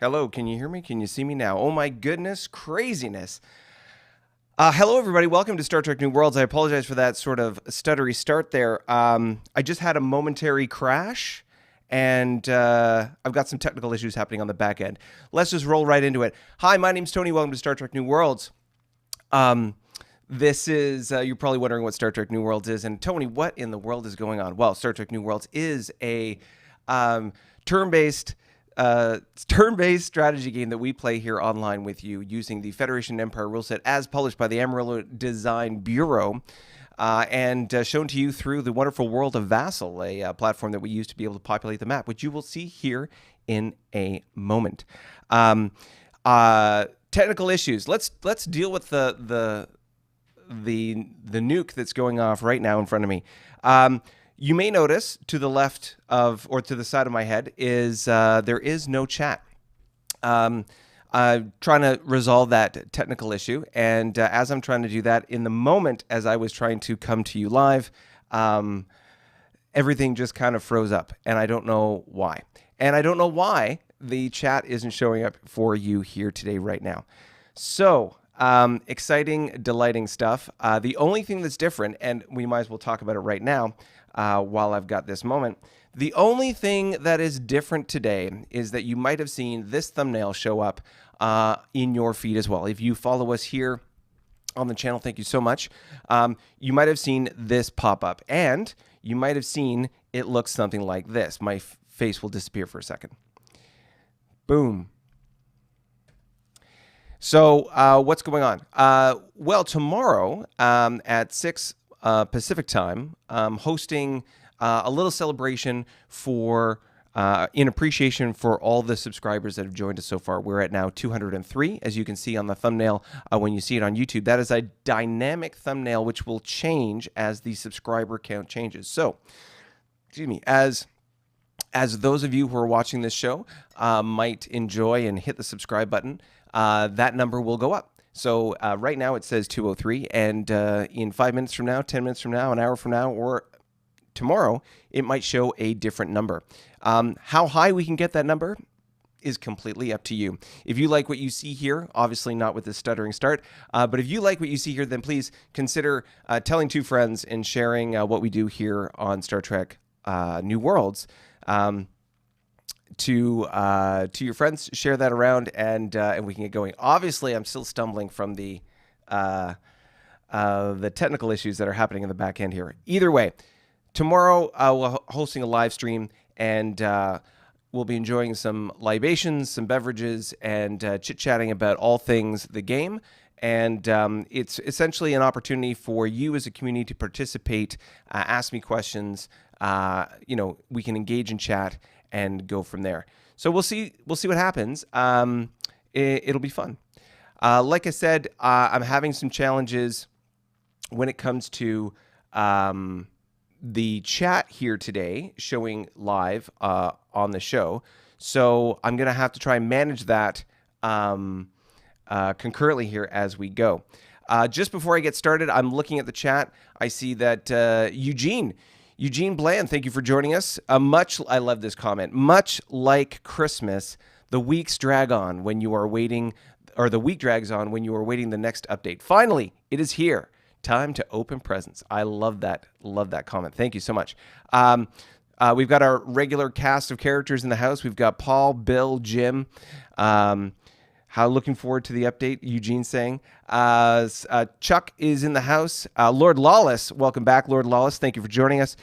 Hello, can you hear me? Can you see me now? Oh my goodness, craziness. Hello, everybody. Welcome to Star Trek New Worlds. I apologize for that sort of stuttery start there. I just had a momentary crash, and I've got some technical issues happening on the back end. Let's just roll right into it. Hi, my name's Tony. Welcome to Star Trek New Worlds. This is, you're probably wondering what Star Trek New Worlds is. And Tony, what in the world is going on? Well, Star Trek New Worlds is a turn-based strategy game that we play here online with you using the Federation Empire rule set as published by the Amarillo Design Bureau and shown to you through the wonderful world of Vassal, a platform that we use to be able to populate the map, which you will see here in a moment. Technical issues. Let's deal with the nuke that's going off right now in front of me. You may notice to the left of, or to the side of my head, is there is no chat. I'm trying to resolve that technical issue, and as I'm trying to do that, in the moment as I was trying to come to you live, everything just kind of froze up, and I don't know why. And I don't know why the chat isn't showing up for you here today right now. So, exciting, delighting stuff. The only thing that's different, and we might as well talk about it right now, while I've got this moment. The only thing that is different today is that you might have seen this thumbnail show up in your feed as well. If you follow us here on the channel, thank you so much. You might have seen this pop up, and you might have seen it looks something like this. My face will disappear for a second. Boom. So what's going on? Well, tomorrow at 6 Pacific time, hosting a little celebration for in appreciation for all the subscribers that have joined us so far. We're at now 203, as you can see on the thumbnail when you see it on YouTube. That is a dynamic thumbnail which will change as the subscriber count changes. So, excuse me, as those of you who are watching this show might enjoy and hit the subscribe button, that number will go up. So right now it says 203, and in 5 minutes from now, 10 minutes from now, an hour from now, or tomorrow, it might show a different number. How high we can get that number is completely up to you. If you like what you see here, obviously not with this stuttering start, but if you like what you see here, then please consider telling 2 friends and sharing what we do here on Star Trek New Worlds. To your friends, share that around, and we can get going. Obviously, I'm still stumbling from the technical issues that are happening in the back end here. Either way, tomorrow we're hosting a live stream, and we'll be enjoying some libations, some beverages, and chit-chatting about all things the game. And it's essentially an opportunity for you as a community to participate, ask me questions. We can engage in chat and go from there. So we'll see what happens. It'll be fun. Like I said, I'm having some challenges when it comes to the chat here today, showing live on the show. So I'm going to have to try and manage that concurrently here as we go. Just before I get started, I'm looking at the chat. I see that Eugene Bland, thank you for joining us. I love this comment. Much like Christmas, the weeks drag on when you are waiting, or the week drags on when you are waiting the next update. Finally, it is here. Time to open presents. I love that. Love that comment. Thank you so much. We've got our regular cast of characters in the house. We've got Paul, Bill, Jim. How looking forward to the update, Eugene saying. Chuck is in the house. Lord Lawless, welcome back, Lord Lawless. Thank you for joining us.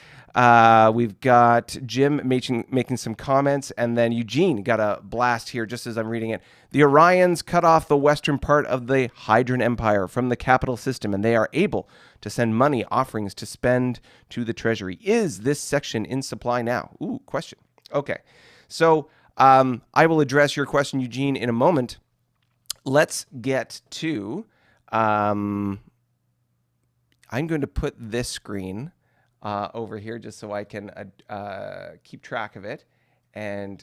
We've got Jim making some comments, and then Eugene got a blast here just as I'm reading it. The Orions cut off the western part of the Hydran Empire from the capital system, and they are able to send money offerings to spend to the treasury. Is this section in supply now? Ooh, question. Okay, so I will address your question, Eugene, in a moment. Let's get to, I'm going to put this screen over here just so I can keep track of it and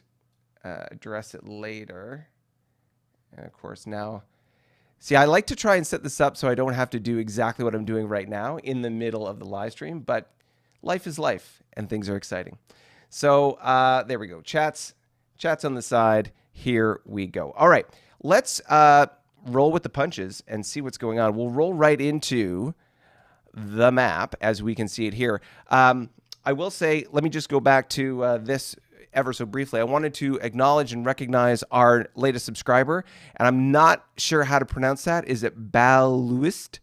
address it later. And of course now, see, I like to try and set this up so I don't have to do exactly what I'm doing right now in the middle of the live stream, but life is life and things are exciting. So there we go. Chats on the side. here we go. All right, let's roll with the punches and see what's going on. We'll roll right into the map as we can see it here. I will say, let me just go back to this ever so briefly. I wanted to acknowledge and recognize our latest subscriber, and I'm not sure how to pronounce that. Is it Baluist?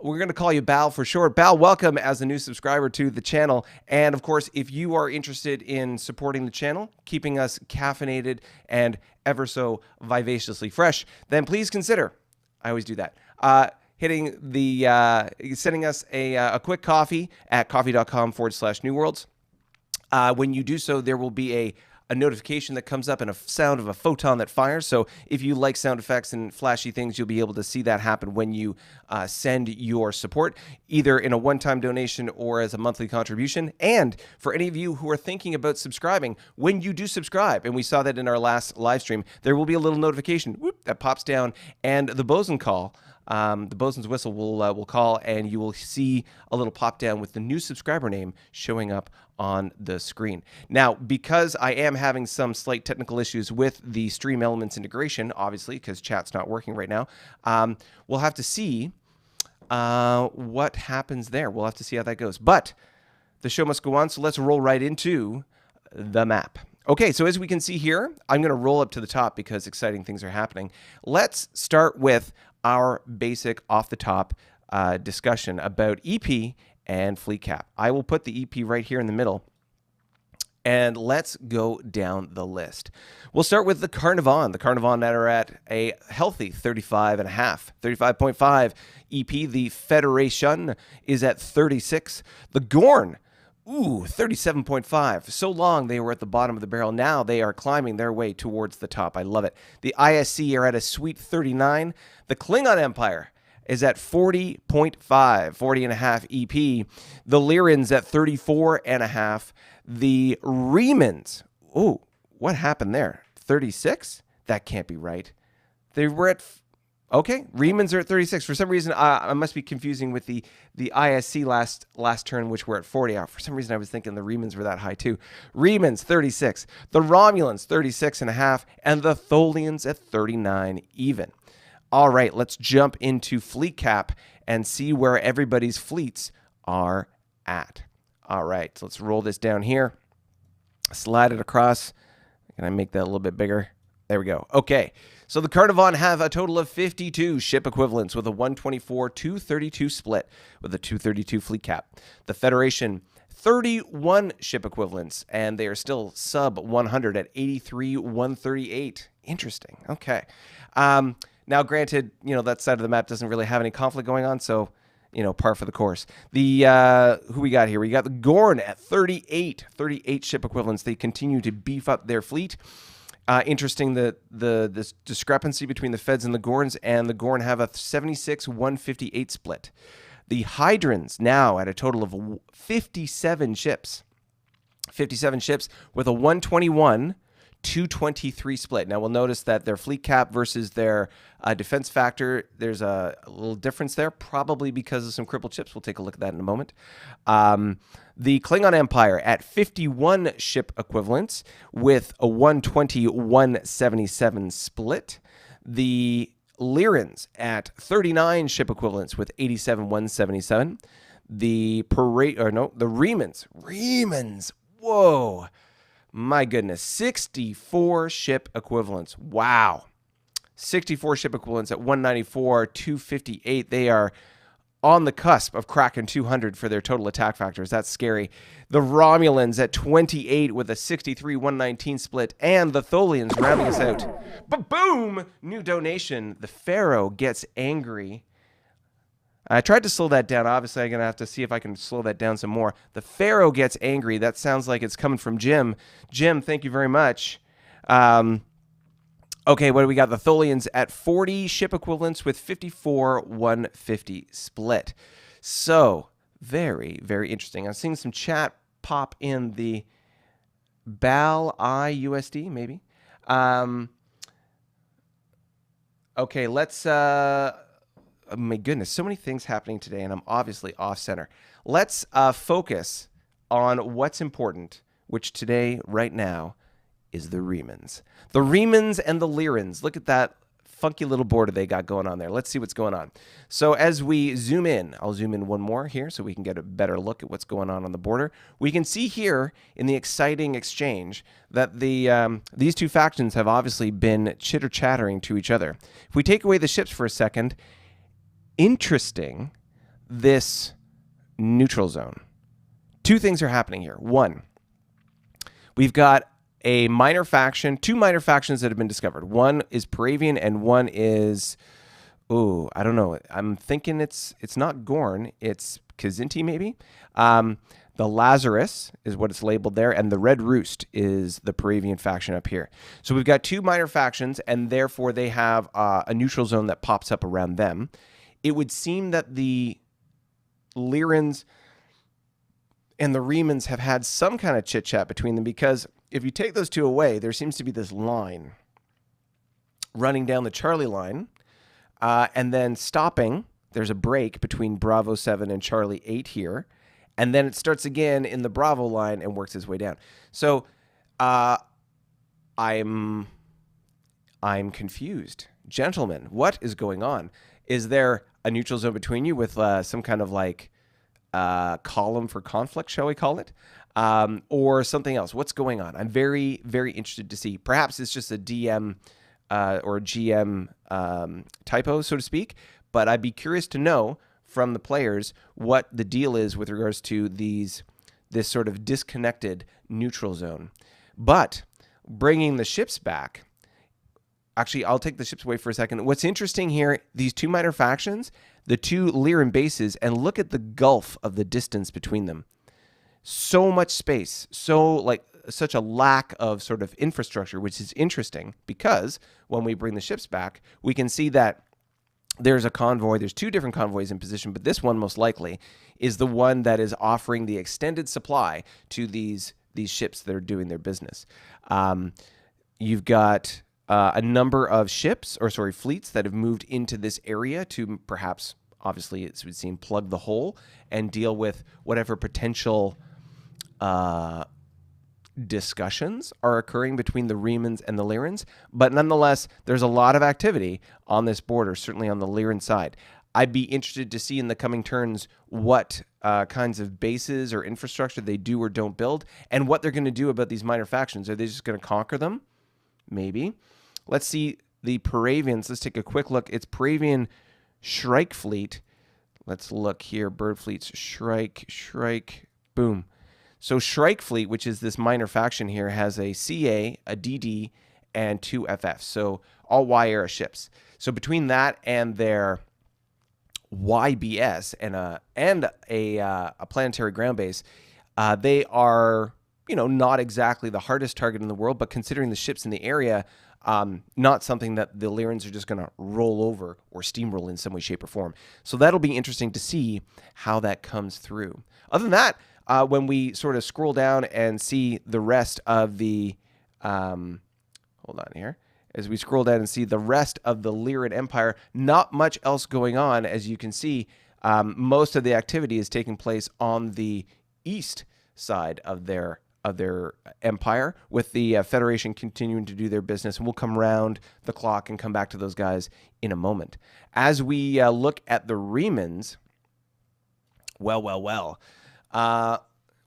We're going to call you Bal for short. Bal, welcome as a new subscriber to the channel. And of course, if you are interested in supporting the channel, keeping us caffeinated and ever so vivaciously fresh, then please consider, I always do that, hitting the, sending us a quick coffee at coffee.com/newworlds. When you do so, there will be a notification that comes up and a sound of a photon that fires. So if you like sound effects and flashy things, you'll be able to see that happen when you send your support, either in a one-time donation or as a monthly contribution. And for any of you who are thinking about subscribing, when you do subscribe, and we saw that in our last live stream, there will be a little notification that pops down, and the bosun call, the bosun's whistle will call, and you will see a little pop down with the new subscriber name showing up on the screen. Now, because I am having some slight technical issues with the Stream Elements integration, obviously, because chat's not working right now, we'll have to see what happens there. We'll have to see how that goes. But the show must go on, so let's roll right into the map. Okay, so as we can see here, I'm going to roll up to the top because exciting things are happening. Let's start with our basic off-the-top discussion about EP and fleet cap. I will put the EP right here in the middle, and let's go down the list. We'll start with the Carnivon. The Carnivon that are at a healthy 35.5 EP. The Federation is at 36. The Gorn, 37.5. So long they were at the bottom of the barrel. Now they are climbing their way towards the top. I love it. The ISC are at a sweet 39. The Klingon Empire is at 40.5, 40.5 EP. The Lyrans at 34.5. The Remans, what happened there? 36? That can't be right. They were at, okay, Remans are at 36. For some reason, I must be confusing with the ISC last turn, which were at 40. For some reason, I was thinking the Remans were that high too. Remans, 36. The Romulans, 36.5. And the Tholians at 39 even. All right, let's jump into fleet cap and see where everybody's fleets are at. All right, so let's roll this down here. Slide it across. Can I make that a little bit bigger? There we go. Okay, so the Carnivon have a total of 52 ship equivalents with a 124-232 split with a 232 fleet cap. The Federation, 31 ship equivalents, and they are still sub 100 at 83-138. Interesting. Okay. Now, granted, that side of the map doesn't really have any conflict going on, so, par for the course. The, who we got here? We got the Gorn at 38 ship equivalents. They continue to beef up their fleet. Interesting this discrepancy between the Feds and the Gorns, and the Gorn have a 76-158 split. The Hydrans now at a total of 57 ships. 57 ships with a 121-223 split. Now, we'll notice that their fleet cap versus their defense factor, there's a little difference there, probably because of some crippled ships. We'll take a look at that in a moment. The Klingon Empire at 51 ship equivalents with a 120-177 split. The Lyrans at 39 ship equivalents with 87-177. The Remans, whoa. My goodness, 64 ship equivalents. Wow. 64 ship equivalents at 194-258. They are on the cusp of cracking 200 for their total attack factors. That's scary. The Romulans at 28 with a 63-119 split, and the Tholians rounding us out. Ba-boom! New donation. The Pharaoh gets angry. I tried to slow that down. Obviously, I'm going to have to see if I can slow that down some more. The Pharaoh gets angry. That sounds like it's coming from Jim. Jim, thank you very much. Okay, what do we got? The Tholians at 40 ship equivalents with 54-150 split. So, very, very interesting. I'm seeing some chat pop in the BAL IUSD, maybe. Okay, let's... oh my goodness, so many things happening today, and I'm obviously off-center. Let's focus on what's important, which today, right now, is the Remans. The Remans and the Lyrans. Look at that funky little border they got going on there. Let's see what's going on. So as we zoom in, I'll zoom in one more here so we can get a better look at what's going on the border. We can see here in the exciting exchange that these two factions have obviously been chitter-chattering to each other. If we take away the ships for a second, interesting, this neutral zone. Two things are happening here. One, we've got a minor faction, two minor factions that have been discovered. One is Paravian and one is, I don't know. I'm thinking it's not Gorn, it's Kzinti maybe. The Lazarus is what it's labeled there, and the Red Roost is the Paravian faction up here. So we've got two minor factions, and therefore they have a neutral zone that pops up around them. It would seem that the Lyrans and the Remans have had some kind of chit-chat between them, because if you take those two away, there seems to be this line running down the Charlie line, and then stopping. There's a break between Bravo 7 and Charlie 8 here, and then it starts again in the Bravo line and works its way down. So I'm confused. Gentlemen, what is going on? Is there a neutral zone between you with some kind of like column for conflict, shall we call it? Or something else? What's going on? I'm very, very interested to see. Perhaps it's just a DM or a GM typo, so to speak, but I'd be curious to know from the players what the deal is with regards to this sort of disconnected neutral zone. But bringing the ships back, actually, I'll take the ships away for a second. What's interesting here, these two minor factions, the two Lyran bases, and look at the gulf of the distance between them. So much space, such a lack of sort of infrastructure, which is interesting because when we bring the ships back, we can see that there's a convoy. There's two different convoys in position, but this one most likely is the one that is offering the extended supply to these ships that are doing their business. You've got a number of fleets that have moved into this area to perhaps, obviously, it would seem, plug the hole and deal with whatever potential discussions are occurring between the Remans and the Lyrans. But nonetheless, there's a lot of activity on this border, certainly on the Lyran side. I'd be interested to see in the coming turns what kinds of bases or infrastructure they do or don't build, and what they're going to do about these minor factions. Are they just going to conquer them? Maybe. Let's see the Paravians. Let's take a quick look. It's Paravian Shrike Fleet. Let's look here. Bird Fleets, Shrike, boom. So Shrike Fleet, which is this minor faction here, has a CA, a DD, and two FFs. So all Y-era ships. So between that and their YBS and a planetary ground base, they are, not exactly the hardest target in the world, but considering the ships in the area, not something that the Lyrans are just going to roll over or steamroll in some way, shape, or form. So that'll be interesting to see how that comes through. Other than that, when we sort of scroll down and see the rest of the, hold on here, as we scroll down and see the rest of the Lyran Empire, not much else going on. As you can see, most of the activity is taking place on the east side of their empire, with the Federation continuing to do their business, and we'll come round the clock and come back to those guys in a moment. As we look at the Remans,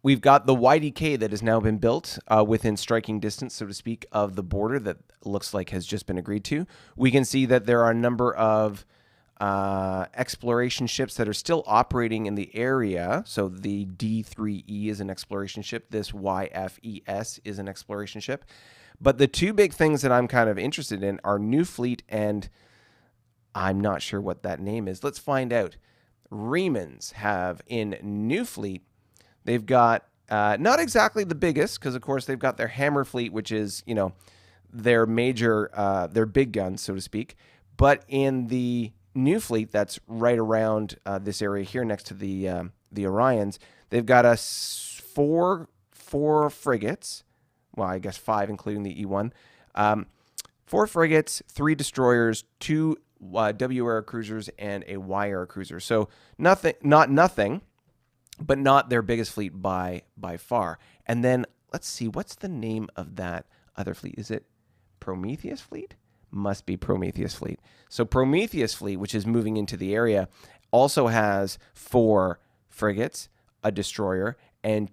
we've got the YDK that has now been built within striking distance, so to speak, of the border that looks like has just been agreed to. We can see that there are a number of exploration ships that are still operating in the area. So the D3E is an exploration ship. This YFES is an exploration ship. But the two big things that I'm kind of interested in are New Fleet, and I'm not sure what that name is. Let's find out. Remans have in New Fleet, they've got not exactly the biggest, because of course they've got their Hammer Fleet, which is, their major, their big guns, so to speak. But in the New Fleet, that's right around this area here next to the Orions, they've got four frigates. Well, I guess 5, including the E1. 4 frigates, 3 destroyers, 2 W-era cruisers, and a Y-era cruiser. So not nothing, but not their biggest fleet by far. And then let's see, what's the name of that other fleet. Is it Prometheus fleet? Must be Prometheus fleet. So Prometheus fleet, which is moving into the area, also has 4 frigates, a destroyer, and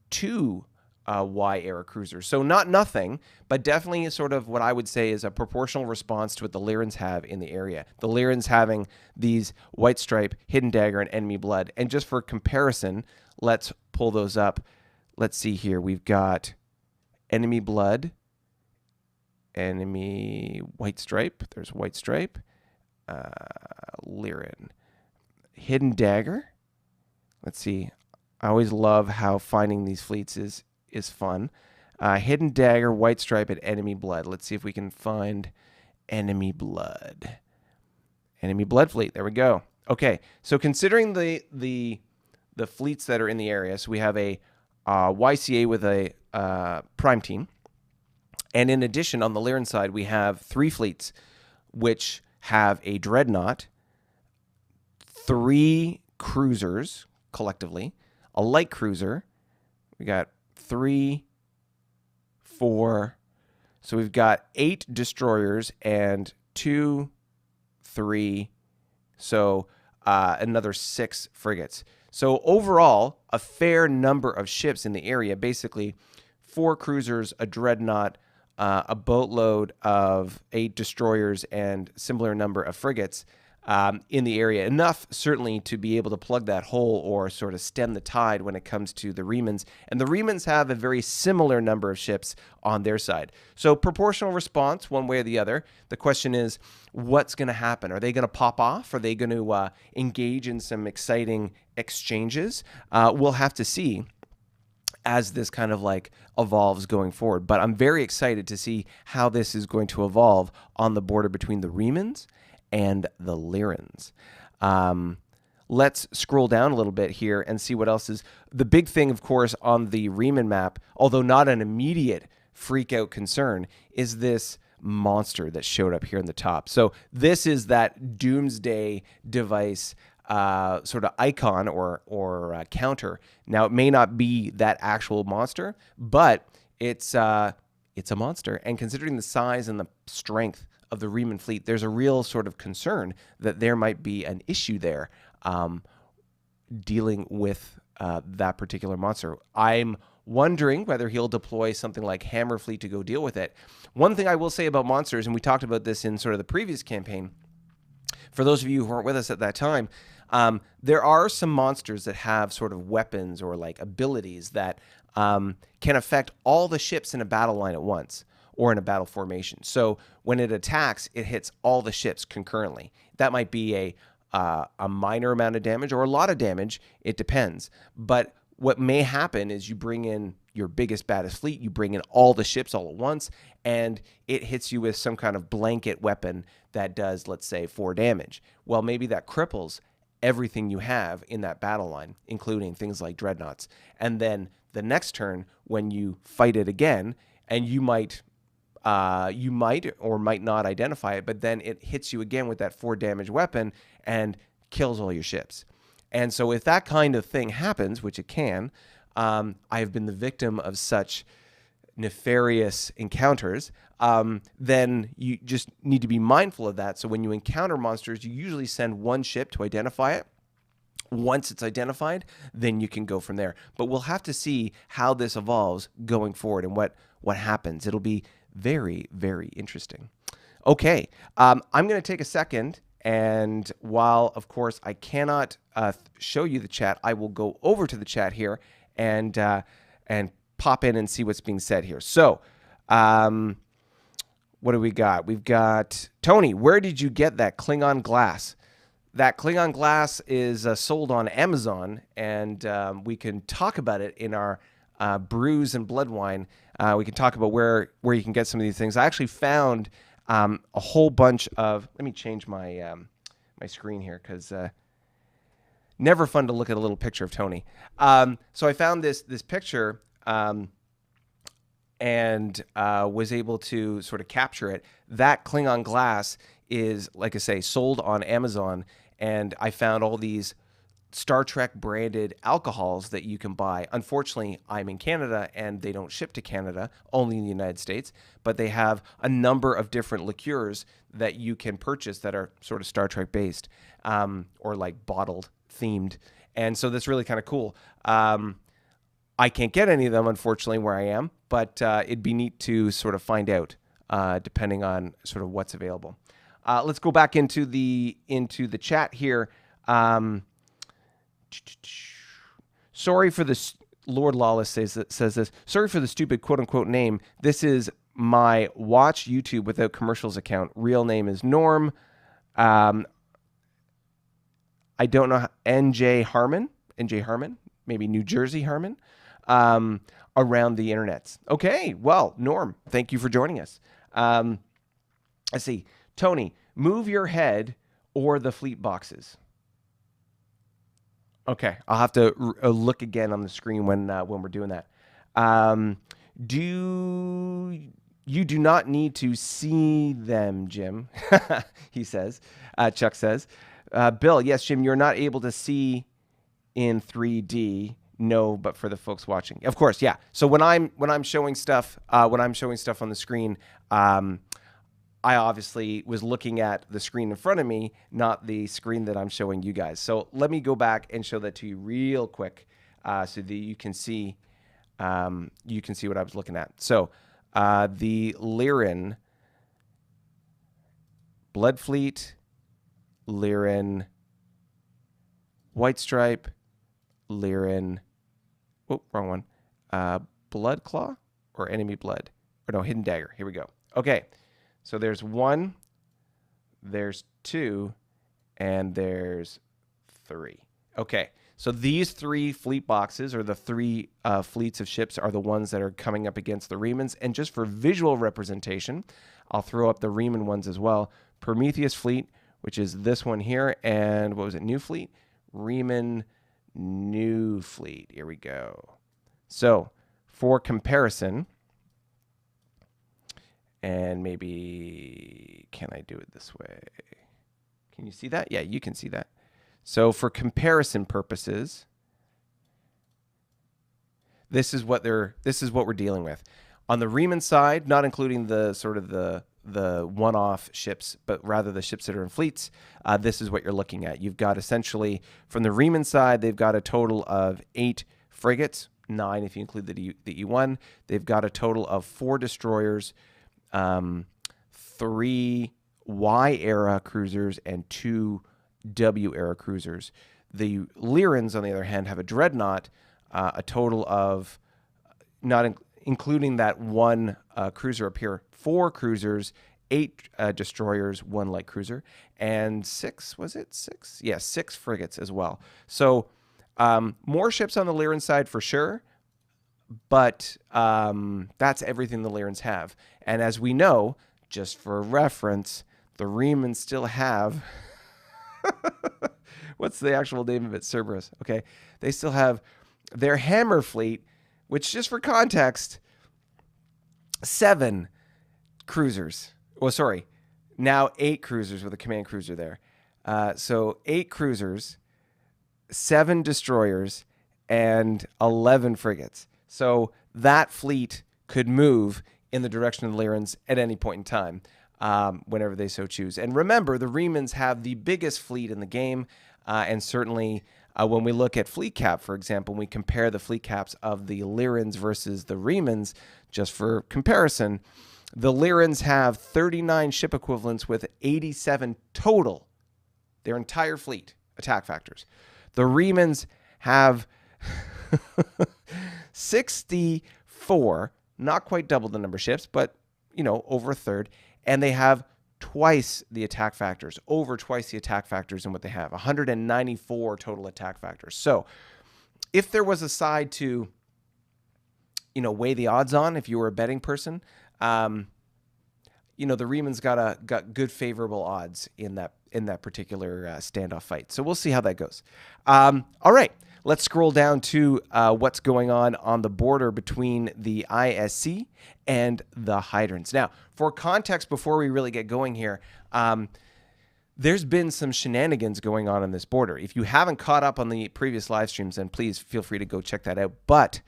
2 Y-era cruisers. So not nothing, but definitely sort of what I would say is a proportional response to what the Lyrans have in the area. The Lyrans having these White Stripe, Hidden Dagger, and Enemy Blood. And just for comparison, let's pull those up. Let's see here. We've got Enemy Blood, Enemy White Stripe. There's White Stripe. Lyran. Hidden Dagger. Let's see. I always love how finding these fleets is fun. Hidden Dagger, White Stripe, and Enemy Blood. Let's see if we can find Enemy Blood. Enemy Blood fleet. There we go. Okay, so considering the fleets that are in the area, so we have a YCA with a prime team, and in addition, on the Lyran side, we have 3 fleets, which have a dreadnought, 3 cruisers collectively, a light cruiser. We got 3, 4. So we've got 8 destroyers and 2, 3. So another 6 frigates. So overall, a fair number of ships in the area. Basically, 4 cruisers, a dreadnought, a boatload of 8 destroyers, and similar number of frigates in the area. Enough, certainly, to be able to plug that hole or sort of stem the tide when it comes to the Remans. And the Remans have a very similar number of ships on their side. So proportional response, one way or the other. The question is, what's going to happen? Are they going to pop off? Are they going to engage in some exciting exchanges? We'll have to see as this kind of like evolves going forward. But I'm very excited to see how this is going to evolve on the border between the Remans and the Lyrans. Let's scroll down a little bit here and see what else is. The big thing, of course, on the Reman map, although not an immediate freak-out concern, is this monster that showed up here in the top. So this is that doomsday device sort of icon or counter. Now, it may not be that actual monster, but it's a monster. And considering the size and the strength of the Reman fleet, there's a real sort of concern that there might be an issue there dealing with that particular monster. I'm wondering whether he'll deploy something like Hammer Fleet to go deal with it. One thing I will say about monsters, and we talked about this in sort of the previous campaign, for those of you who weren't with us at that time, there are some monsters that have sort of weapons or like abilities that can affect all the ships in a battle line at once or in a battle formation. So when it attacks, it hits all the ships concurrently. That might be a minor amount of damage or a lot of damage. It depends. But what may happen is you bring in your biggest, baddest fleet, you bring in all the ships all at once, and it hits you with some kind of blanket weapon that does, let's say, 4 damage. Well, maybe that cripples everything you have in that battle line, including things like dreadnoughts. And then the next turn, when you fight it again, and you might or might not identify it, but then it hits you again with that 4 damage weapon and kills all your ships. And so if that kind of thing happens, which it can, I have been the victim of such nefarious encounters, then you just need to be mindful of that. So when you encounter monsters, you usually send 1 ship to identify it. Once it's identified, then you can go from there. But we'll have to see how this evolves going forward and what happens. It'll be very, very interesting. Okay, I'm going to take a second, and while, of course, I cannot show you the chat, I will go over to the chat here and pop in and see what's being said here. So, what do we got? We've got Tony. Where did you get that Klingon glass? That Klingon glass is sold on Amazon, and we can talk about it in our brews and blood wine. We can talk about where you can get some of these things. I actually found a whole bunch of. Let me change my my screen here because never fun to look at a little picture of Tony. So I found this picture and was able to sort of capture it. That Klingon glass is, like I say, sold on Amazon, and I found all these Star Trek branded alcohols that you can buy. Unfortunately, I'm in Canada and they don't ship to Canada, only in the United States, but they have a number of different liqueurs that you can purchase that are sort of Star Trek based, or like bottled themed. And so that's really kind of cool. I can't get any of them, unfortunately, where I am, but it'd be neat to sort of find out, depending on sort of what's available. Let's go back into the chat here. Sorry for this. Lord Lawless says this. Sorry for the stupid quote unquote name. This is my watch YouTube without commercials account. Real name is Norm. I don't know. NJ Harmon, maybe New Jersey Harmon, around the internets. Okay. Well, Norm, thank you for joining us. Let's see. Tony, move your head or the fleet boxes. Okay, I'll have to look again on the screen when we're doing that. You do not need to see them, Jim, he says. Chuck says. Bill, yes, Jim, you're not able to see in 3D. No, but for the folks watching, of course, yeah. So when I'm showing stuff on the screen, I obviously was looking at the screen in front of me, not the screen that I'm showing you guys. So let me go back and show that to you real quick, so that you can see what I was looking at. So the Lyran, Blood Fleet, Lyran, White Stripe, Lyran. Oh, wrong one. Blood Claw or Enemy Blood, or no, Hidden Dagger. Here we go. Okay. So there's 1, there's 2, and there's 3. Okay, so these 3 fleet boxes, or the 3 fleets of ships, are the ones that are coming up against the Remans. And just for visual representation, I'll throw up the Reman ones as well. Prometheus Fleet, which is this one here, and what was it, New Fleet? Reman New Fleet. Here we go. So for comparison, and maybe, can I do it this way? Can you see that? Yeah, you can see that. So for comparison purposes, this is what we're dealing with. On the Reman side, not including the sort of the one-off ships, but rather the ships that are in fleets, this is what you're looking at. You've got essentially, from the Reman side, they've got a total of 8 frigates, 9 if you include the E1. They've got a total of 4 destroyers, 3 Y-era cruisers, and 2 W-era cruisers. The Lyrans, on the other hand, have a dreadnought, a total of, not including that 1 cruiser up here, 4 cruisers, 8 destroyers, 1 light cruiser, and 6, was it 6? Yeah, 6 frigates as well. So more ships on the Lyran side for sure, but that's everything the Lyrans have. And as we know, just for reference, the Remans still have what's the actual name of it? Cerberus. Okay, they still have their Hammer fleet, which, just for context, 7 cruisers. Well, sorry, now 8 cruisers with a command cruiser there. So 8 cruisers, 7 destroyers, and 11 frigates. So that fleet could move in the direction of the Lyrans at any point in time, whenever they so choose. And remember, the Remans have the biggest fleet in the game, and certainly when we look at fleet cap, for example, when we compare the fleet caps of the Lyrans versus the Remans, just for comparison, the Lyrans have 39 ship equivalents with 87 total, their entire fleet, attack factors. The Remans have 64, not quite double the number of ships, but, you know, over a third. And they have twice the attack factors, over twice the attack factors in what they have, 194 total attack factors. So if there was a side to, you know, weigh the odds on, if you were a betting person, you know, the Remans got good favorable odds in that particular standoff fight. So we'll see how that goes. All right. Let's scroll down to what's going on the border between the ISC and the Hydrants. Now, for context, before we really get going here, there's been some shenanigans going on this border. If you haven't caught up on the previous live streams, then please feel free to go check that out. But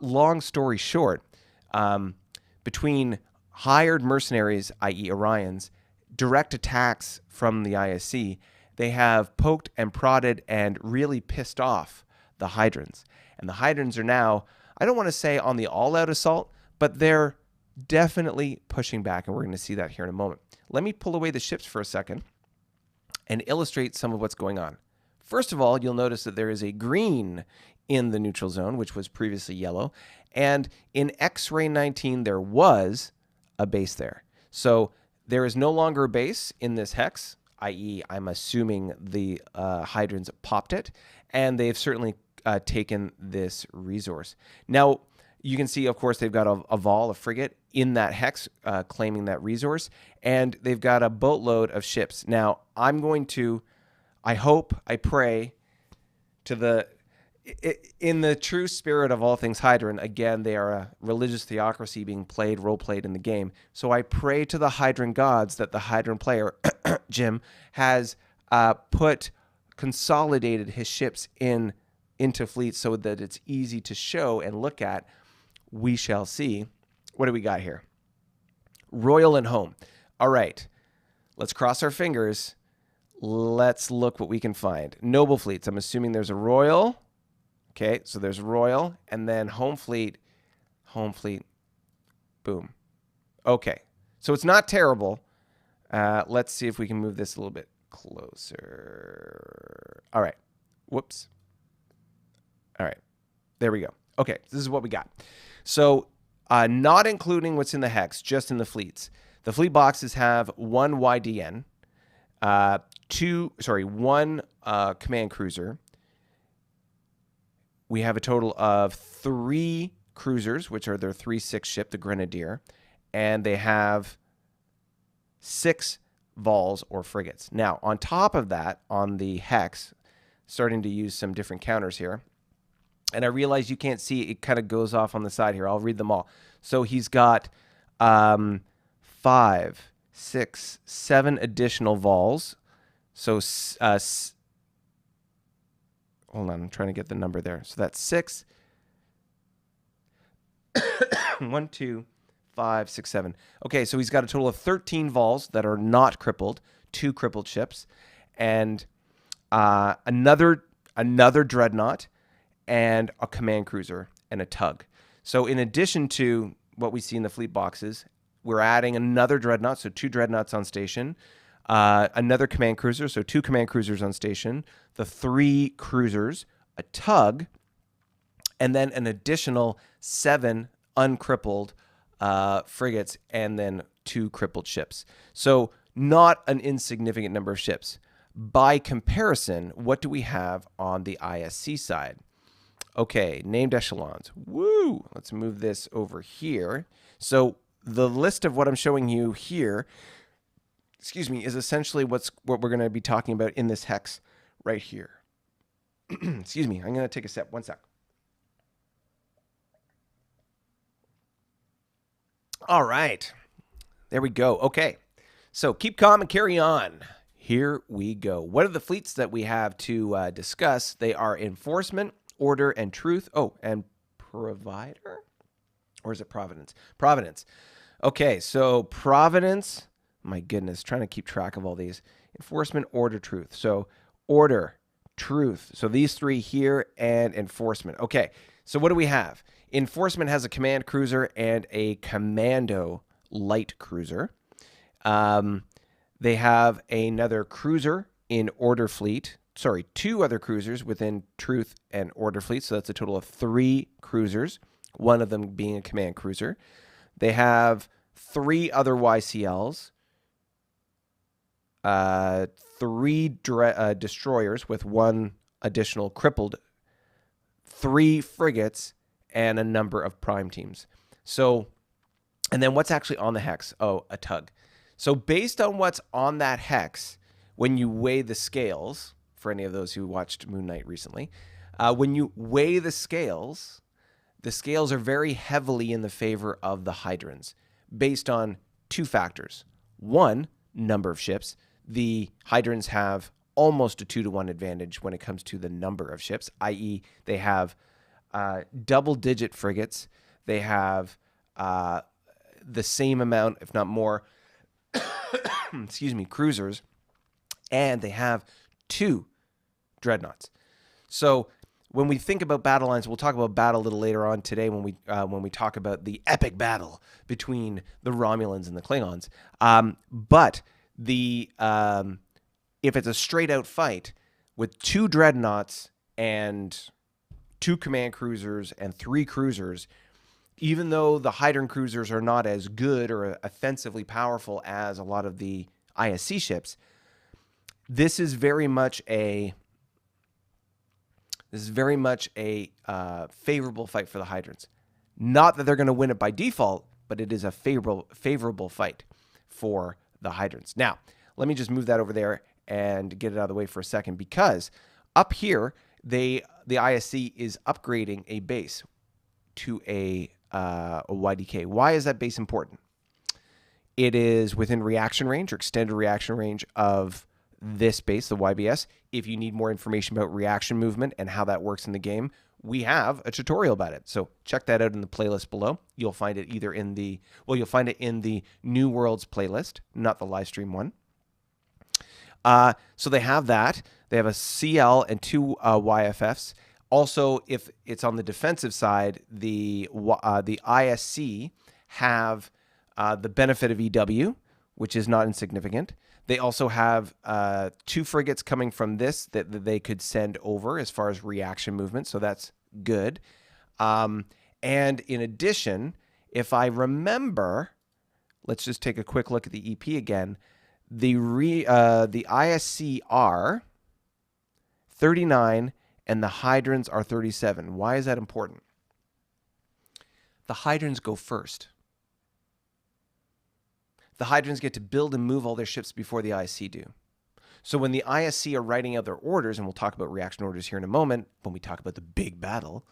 long story short, between hired mercenaries, i.e. Orions, direct attacks from the ISC, they have poked and prodded and really pissed off the Hydrons. And the Hydrons are now, I don't want to say on the all-out assault, but they're definitely pushing back, and we're going to see that here in a moment. Let me pull away the ships for a second and illustrate some of what's going on. First of all, you'll notice that there is a green in the neutral zone, which was previously yellow. And in X-Ray 19, there was a base there. So there is no longer a base in this hex, i.e. I'm assuming the Hydrons popped it, and they've certainly taken this resource. Now, you can see, of course, they've got a Vol, a frigate, in that hex claiming that resource, and they've got a boatload of ships. Now, I'm going to, I hope, I pray to the, in the true spirit of all things Hydran, again, they are a religious theocracy being played, role-played in the game. So I pray to the Hydran gods that the Hydran player, Jim, has consolidated his ships into fleets so that it's easy to show and look at. We shall see. What do we got here? Royal and home. All right. Let's cross our fingers. Let's look what we can find. Noble fleets. I'm assuming there's a royal. Okay, so there's royal, and then home fleet, boom. Okay, so it's not terrible. Let's see if we can move this a little bit closer. All right, whoops. All right, there we go. Okay, this is what we got. So not including what's in the hex, just in the fleets. The fleet boxes have one YDN, one command cruiser. We have a total of 3 cruisers, which are their 3-6 ship, the Grenadier, and they have 6 Vols or frigates. Now, on top of that, on the hex, starting to use some different counters here, and I realize you can't see, it kind of goes off on the side here. I'll read them all. So he's got 5, 6, 7 additional Vols. So hold on, I'm trying to get the number there. So that's 6. 1, 2, 5, 6, 7. Okay, so he's got a total of 13 Vols that are not crippled, 2 crippled ships, and another dreadnought, and a command cruiser and a tug. So in addition to what we see in the fleet boxes, we're adding another dreadnought, so 2 dreadnoughts on station, another command cruiser, so 2 command cruisers on station, the 3 cruisers, a tug, and then an additional 7 uncrippled frigates, and then 2 crippled ships. So not an insignificant number of ships. By comparison, what do we have on the ISC side? Okay, named echelons. Woo! Let's move this over here. So the list of what I'm showing you here, is essentially what we're going to be talking about in this hex right here. Excuse me, I'm going to take a sip. One sec. All right, there we go. Okay, so keep calm and carry on. Here we go. What are the fleets that we have to discuss? They are Enforcement, Order, and Truth. Oh, and Provider? Or is it Providence? Providence. Okay, so Providence. My goodness, trying to keep track of all these. Enforcement, Order, Truth. So Order, Truth. So these 3 here, and Enforcement. Okay, so what do we have? Enforcement has a command cruiser and a commando light cruiser. They have another cruiser in Order Fleet. Sorry, 2 other cruisers within Truth and Order Fleet. So that's a total of 3 cruisers, one of them being a command cruiser. They have 3 other YCLs, 3 destroyers with 1 additional crippled, 3 frigates, and a number of prime teams. So, and then what's actually on the hex? Oh, a tug. So based on what's on that hex, when you weigh the scales, for any of those who watched Moon Knight recently, when you weigh the scales are very heavily in the favor of the Hydrans, based on 2 factors. 1, number of ships. the Hydrons have almost a 2-to-1 advantage when it comes to the number of ships, i.e. they have double-digit frigates. They have the same amount, if not more, excuse me, cruisers, and they have 2 dreadnoughts. So when we think about battle lines, we'll talk about battle a little later on today when we talk about the epic battle between the Romulans and the Klingons. But the if it's a straight out fight with 2 dreadnoughts and 2 command cruisers and 3 cruisers, even though the Hydron cruisers are not as good or offensively powerful as a lot of the ISC ships, this is very much a favorable fight for the Hydrons. Not that they're going to win it by default, but it is a favorable fight for the Hydrons. Now, let me just move that over there and get it out of the way for a second, because up here, the ISC is upgrading a base to a YDK. Why is that base important? It is within reaction range or extended reaction range of this base, the YBS. If you need more information about reaction movement and how that works in the game, we have a tutorial about it. So check that out in the playlist below. You'll find it either in the, you'll find it in the New Worlds playlist, not the Livestream one. So they have that. They have a CL and 2 YFFs. Also, if it's on the defensive side, the ISC have the benefit of EW, which is not insignificant. They also have 2 frigates coming from this that they could send over as far as reaction movement, so that's good. And in addition, if I remember, let's just take a quick look at the EP again. The ISC are 39 and the Hydrons are 37. Why is that important? The Hydrons go first. The Hydrons get to build and move all their ships before the ISC do. So when the ISC are writing out their orders, and we'll talk about reaction orders here in a moment when we talk about the big battle,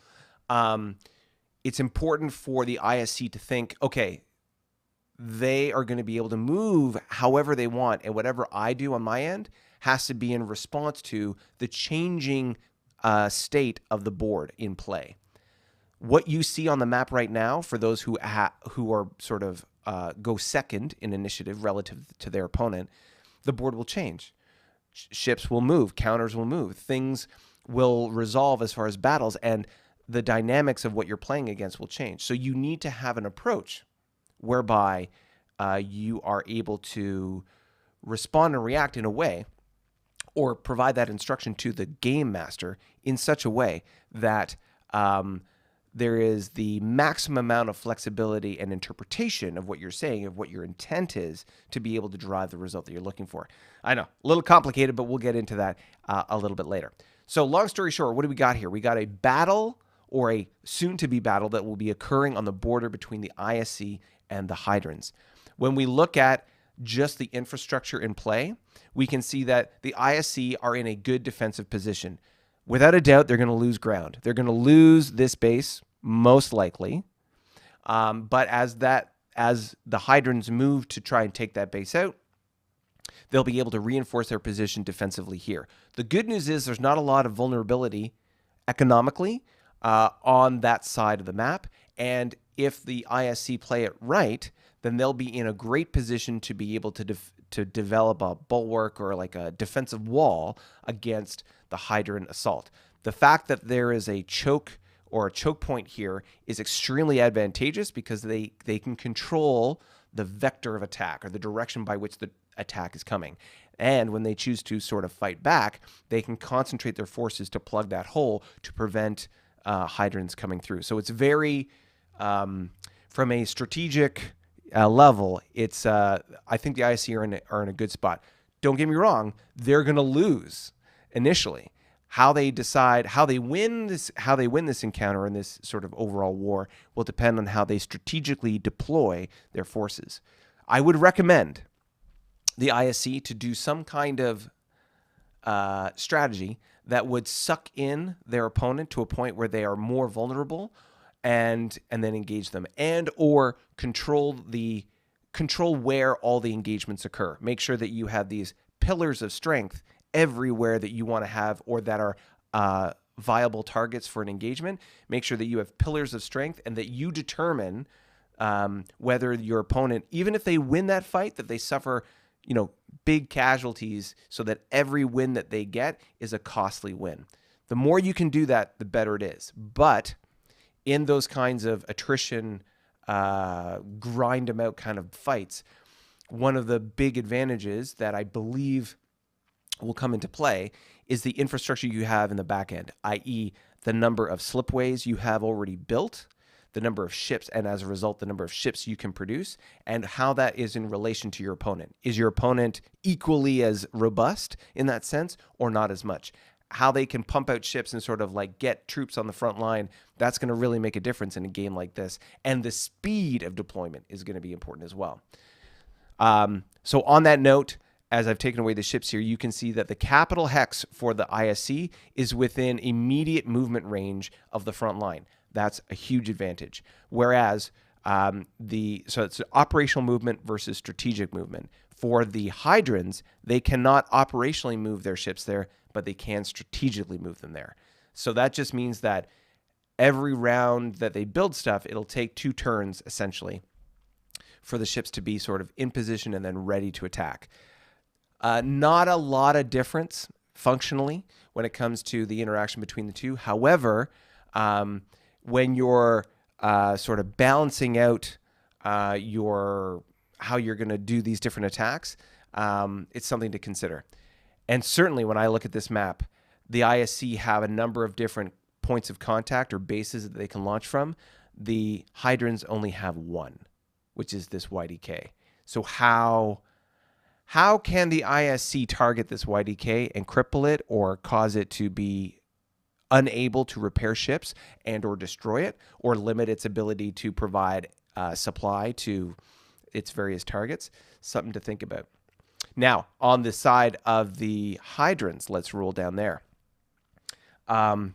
it's important for the ISC to think, okay, they are going to be able to move however they want, and whatever I do on my end has to be in response to the changing state of the board in play. What you see on the map right now, for those who are sort of go second in initiative relative to their opponent, the board will change. Ships will move, counters will move, things will resolve as far as battles, and the dynamics of what you're playing against will change. So you need to have an approach whereby you are able to respond and react in a way, or provide that instruction to the game master in such a way that there is the maximum amount of flexibility and interpretation of what you're saying, of what your intent is, to be able to drive the result that you're looking for. I know, a little complicated, but we'll get into that a little bit later. So long story short, what do we got here? We got a battle, or a soon-to-be battle, that will be occurring on the border between the ISC and the Hydrons. When we look at just the infrastructure in play, we can see that the ISC are in a good defensive position. Without a doubt, they're going to lose ground. They're going to lose this base, most likely. But as the Hydrons move to try and take that base out, they'll be able to reinforce their position defensively here. The good news is there's not a lot of vulnerability economically on that side of the map. And if the ISC play it right, then they'll be in a great position to be able to develop a bulwark or like a defensive wall against the Hydron assault. The fact that there is a choke or a choke point here is extremely advantageous, because they can control the vector of attack, or the direction by which the attack is coming. And when they choose to sort of fight back, they can concentrate their forces to plug that hole to prevent Hydrons coming through. So it's very, from a strategic level, it's I think the ISC are in a good spot. Don't get me wrong, they're going to lose initially. How they decide, how they win this encounter and this sort of overall war will depend on how they strategically deploy their forces. I would recommend the ISC to do some kind of strategy that would suck in their opponent to a point where they are more vulnerable, and then engage them, and or control where all the engagements occur. Make sure that you have these pillars of strength everywhere that you want to have or that are viable targets for an engagement. Make sure that you have pillars of strength and that you determine whether your opponent, even if they win that fight, that they suffer, big casualties so that every win that they get is a costly win. The more you can do that, the better it is. But in those kinds of attrition, grind them out kind of fights, one of the big advantages that I believe will come into play is the infrastructure you have in the back end, i.e. the number of slipways you have already built, the number of ships, and as a result, the number of ships you can produce, and how that is in relation to your opponent. Is your opponent equally as robust in that sense or not as much? How they can pump out ships and sort of like get troops on the front line, that's going to really make a difference in a game like this. And the speed of deployment is going to be important as well. So on that note, as I've taken away the ships here, you can see that the capital hex for the ISC is within immediate movement range of the front line. That's a huge advantage. Whereas so it's operational movement versus strategic movement. For the Hydrons, they cannot operationally move their ships there, but they can strategically move them there. So that just means that every round that they build stuff, it'll take 2 turns essentially for the ships to be sort of in position and then ready to attack. Not a lot of difference functionally when it comes to the interaction between the two. However, when you're sort of balancing out how you're going to do these different attacks, it's something to consider. And certainly when I look at this map, the ISC have a number of different points of contact or bases that they can launch from. The Hydrons only have one, which is this YDK. So how can the ISC target this YDK and cripple it or cause it to be unable to repair ships and or destroy it or limit its ability to provide supply to its various targets? Something to think about. Now, on the side of the Hydrons, let's roll down there. All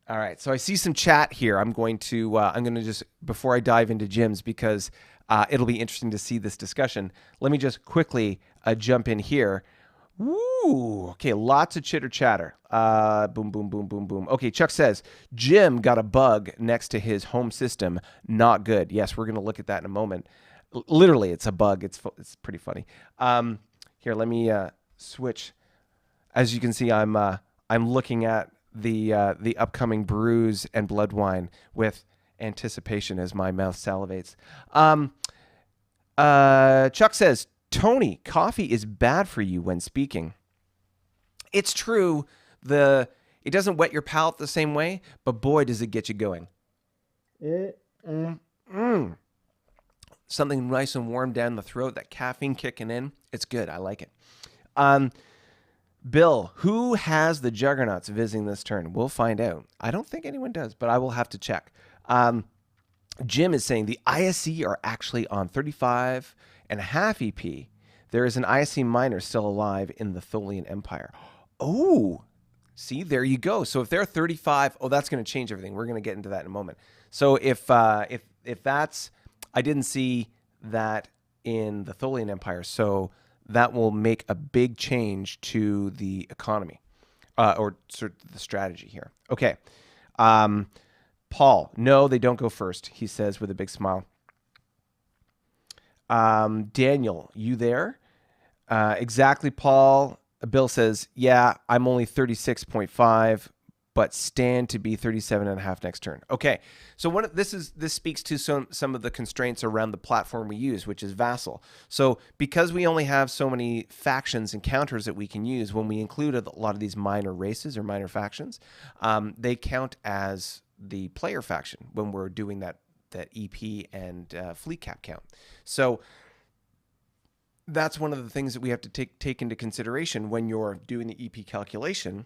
right, so I see some chat here. I'm going to just, before I dive into Jim's, because it'll be interesting to see this discussion. Let me just quickly jump in here. Woo! Okay, lots of chitter chatter. Boom, boom, boom, boom, boom. Okay, Chuck says, Jim got a bug next to his home system. Not good. Yes, we're going to look at that in a moment. Literally, it's a bug. It's pretty funny. Here, let me switch. As you can see, I'm looking at the upcoming brews and blood wine with anticipation as my mouth salivates. Chuck says, Tony, coffee is bad for you when speaking. It's true. It doesn't wet your palate the same way, but boy, does it get you going. Something nice and warm down the throat, that caffeine kicking in. It's good. I like it. Bill, who has the Juggernauts visiting this turn? We'll find out. I don't think anyone does, but I will have to check. Jim is saying the ISC are actually on 35.5 EP. There is an ISC miner still alive in the Tholian Empire. Oh, see, there you go. So if they're 35, that's going to change everything. We're going to get into that in a moment. So if that's, I didn't see that in the Tholian Empire, so that will make a big change to the economy or sort of the strategy here. Okay. Paul, no, they don't go first, he says with a big smile. Daniel, you there? Exactly, Paul. Bill says, yeah, I'm only 36.5, but stand to be 37.5 next turn. Okay, so this speaks to some of the constraints around the platform we use, which is Vassal. So because we only have so many factions and counters that we can use, when we include a lot of these minor races or minor factions, they count as the player faction when we're doing that EP and fleet cap count. So that's one of the things that we have to take into consideration when you're doing the EP calculation.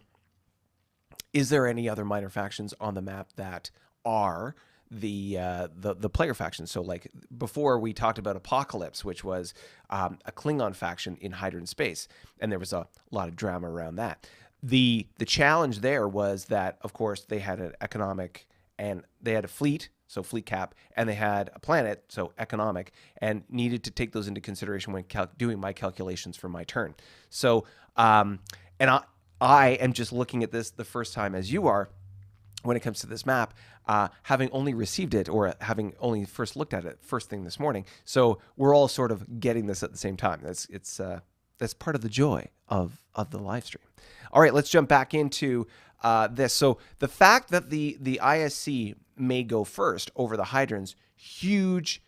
Is there any other minor factions on the map that are the player faction? So like before we talked about Apocalypse, which was a Klingon faction in Hydron space, and there was a lot of drama around that. The challenge there was that, of course, they had an economic and they had a fleet, so fleet cap, and they had a planet, so economic, and needed to take those into consideration when doing my calculations for my turn. So, and I am just looking at this the first time as you are when it comes to this map, having only received it or having only first looked at it first thing this morning. So we're all sort of getting this at the same time. That's part of the joy of the live stream. All right, let's jump back into this. So the fact that the ISC may go first over the Hydrons, huge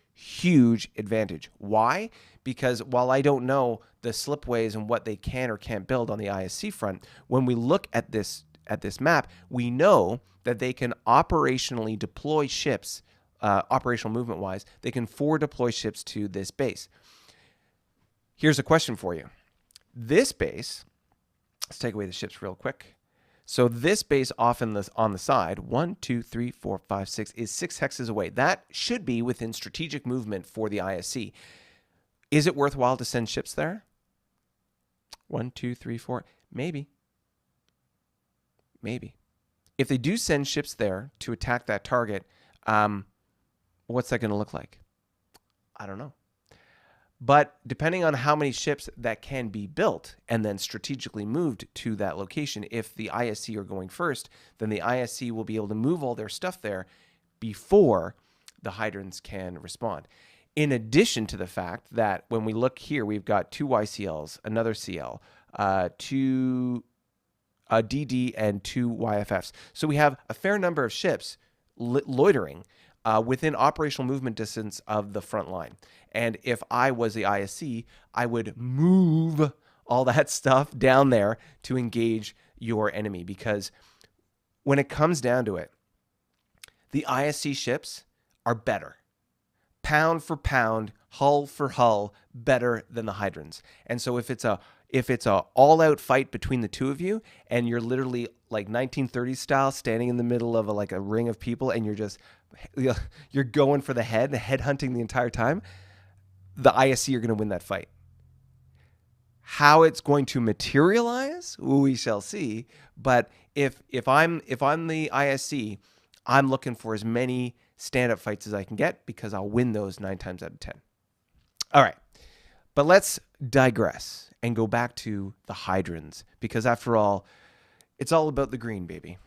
advantage. Why? Because while I don't know the slipways and what they can or can't build on the ISC front, when we look at this map, we know that they can operationally deploy ships, operational movement-wise, they can forward deploy ships to this base. Here's a question for you. This base, let's take away the ships real quick. So this base off on the side, 1, 2, 3, 4, 5, 6, is 6 hexes away. That should be within strategic movement for the ISC. Is it worthwhile to send ships there? 1, 2, 3, 4, maybe. Maybe. If they do send ships there to attack that target, what's that going to look like? I don't know. But depending on how many ships that can be built and then strategically moved to that location, if the ISC are going first, then the ISC will be able to move all their stuff there before the Hydrons can respond. In addition to the fact that when we look here, we've got 2 YCLs, another CL, 2 DD, and 2 YFFs. So we have a fair number of ships loitering within operational movement distance of the front line. And if I was the ISC, I would move all that stuff down there to engage your enemy, because when it comes down to it, the ISC ships are better. Pound for pound, hull for hull, better than the Hydrons. And so if it's a all-out fight between the two of you, and you're literally like 1930s style standing in the middle of a ring of people, and you're going for the head hunting the entire time, the ISC are going to win that fight. How it's going to materialize, we shall see. But if I'm the ISC, I'm looking for as many stand-up fights as I can get, because I'll win those 9 times out of 10. All right, but let's digress and go back to the Hydrons, because after all, it's all about the green, baby.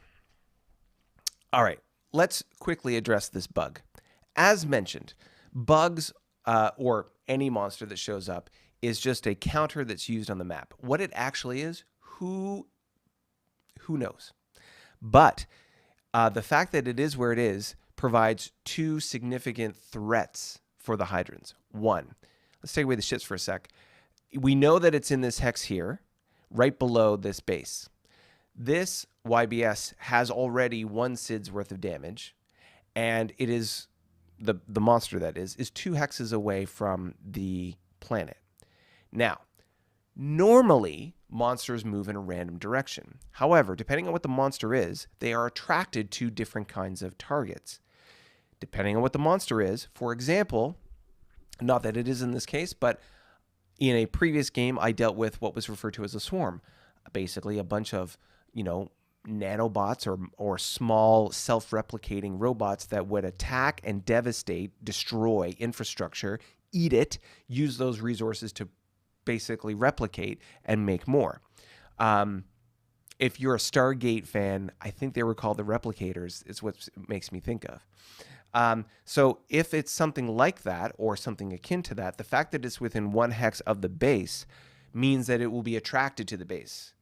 All right, let's quickly address this bug. As mentioned, bugs or any monster that shows up is just a counter that's used on the map. What it actually is, who knows? But the fact that it is where it is provides 2 significant threats for the Hydrons. 1, let's take away the ships for a sec. We know that it's in this hex here, right below this base. This YBS has already 1 SID's worth of damage, and it is the monster that is 2 hexes away from the planet. Now, normally monsters move in a random direction. However, depending on what the monster is, they are attracted to different kinds of targets. Depending on what the monster is, for example, not that it is in this case, but in a previous game, I dealt with what was referred to as a swarm. Basically, a bunch of, nanobots or small self-replicating robots that would attack and devastate, destroy infrastructure, eat it, use those resources to basically replicate and make more. If you're a Stargate fan, I think they were called the Replicators. It's what makes me think of. So if it's something like that or something akin to that, the fact that it's within 1 hex of the base means that it will be attracted to the base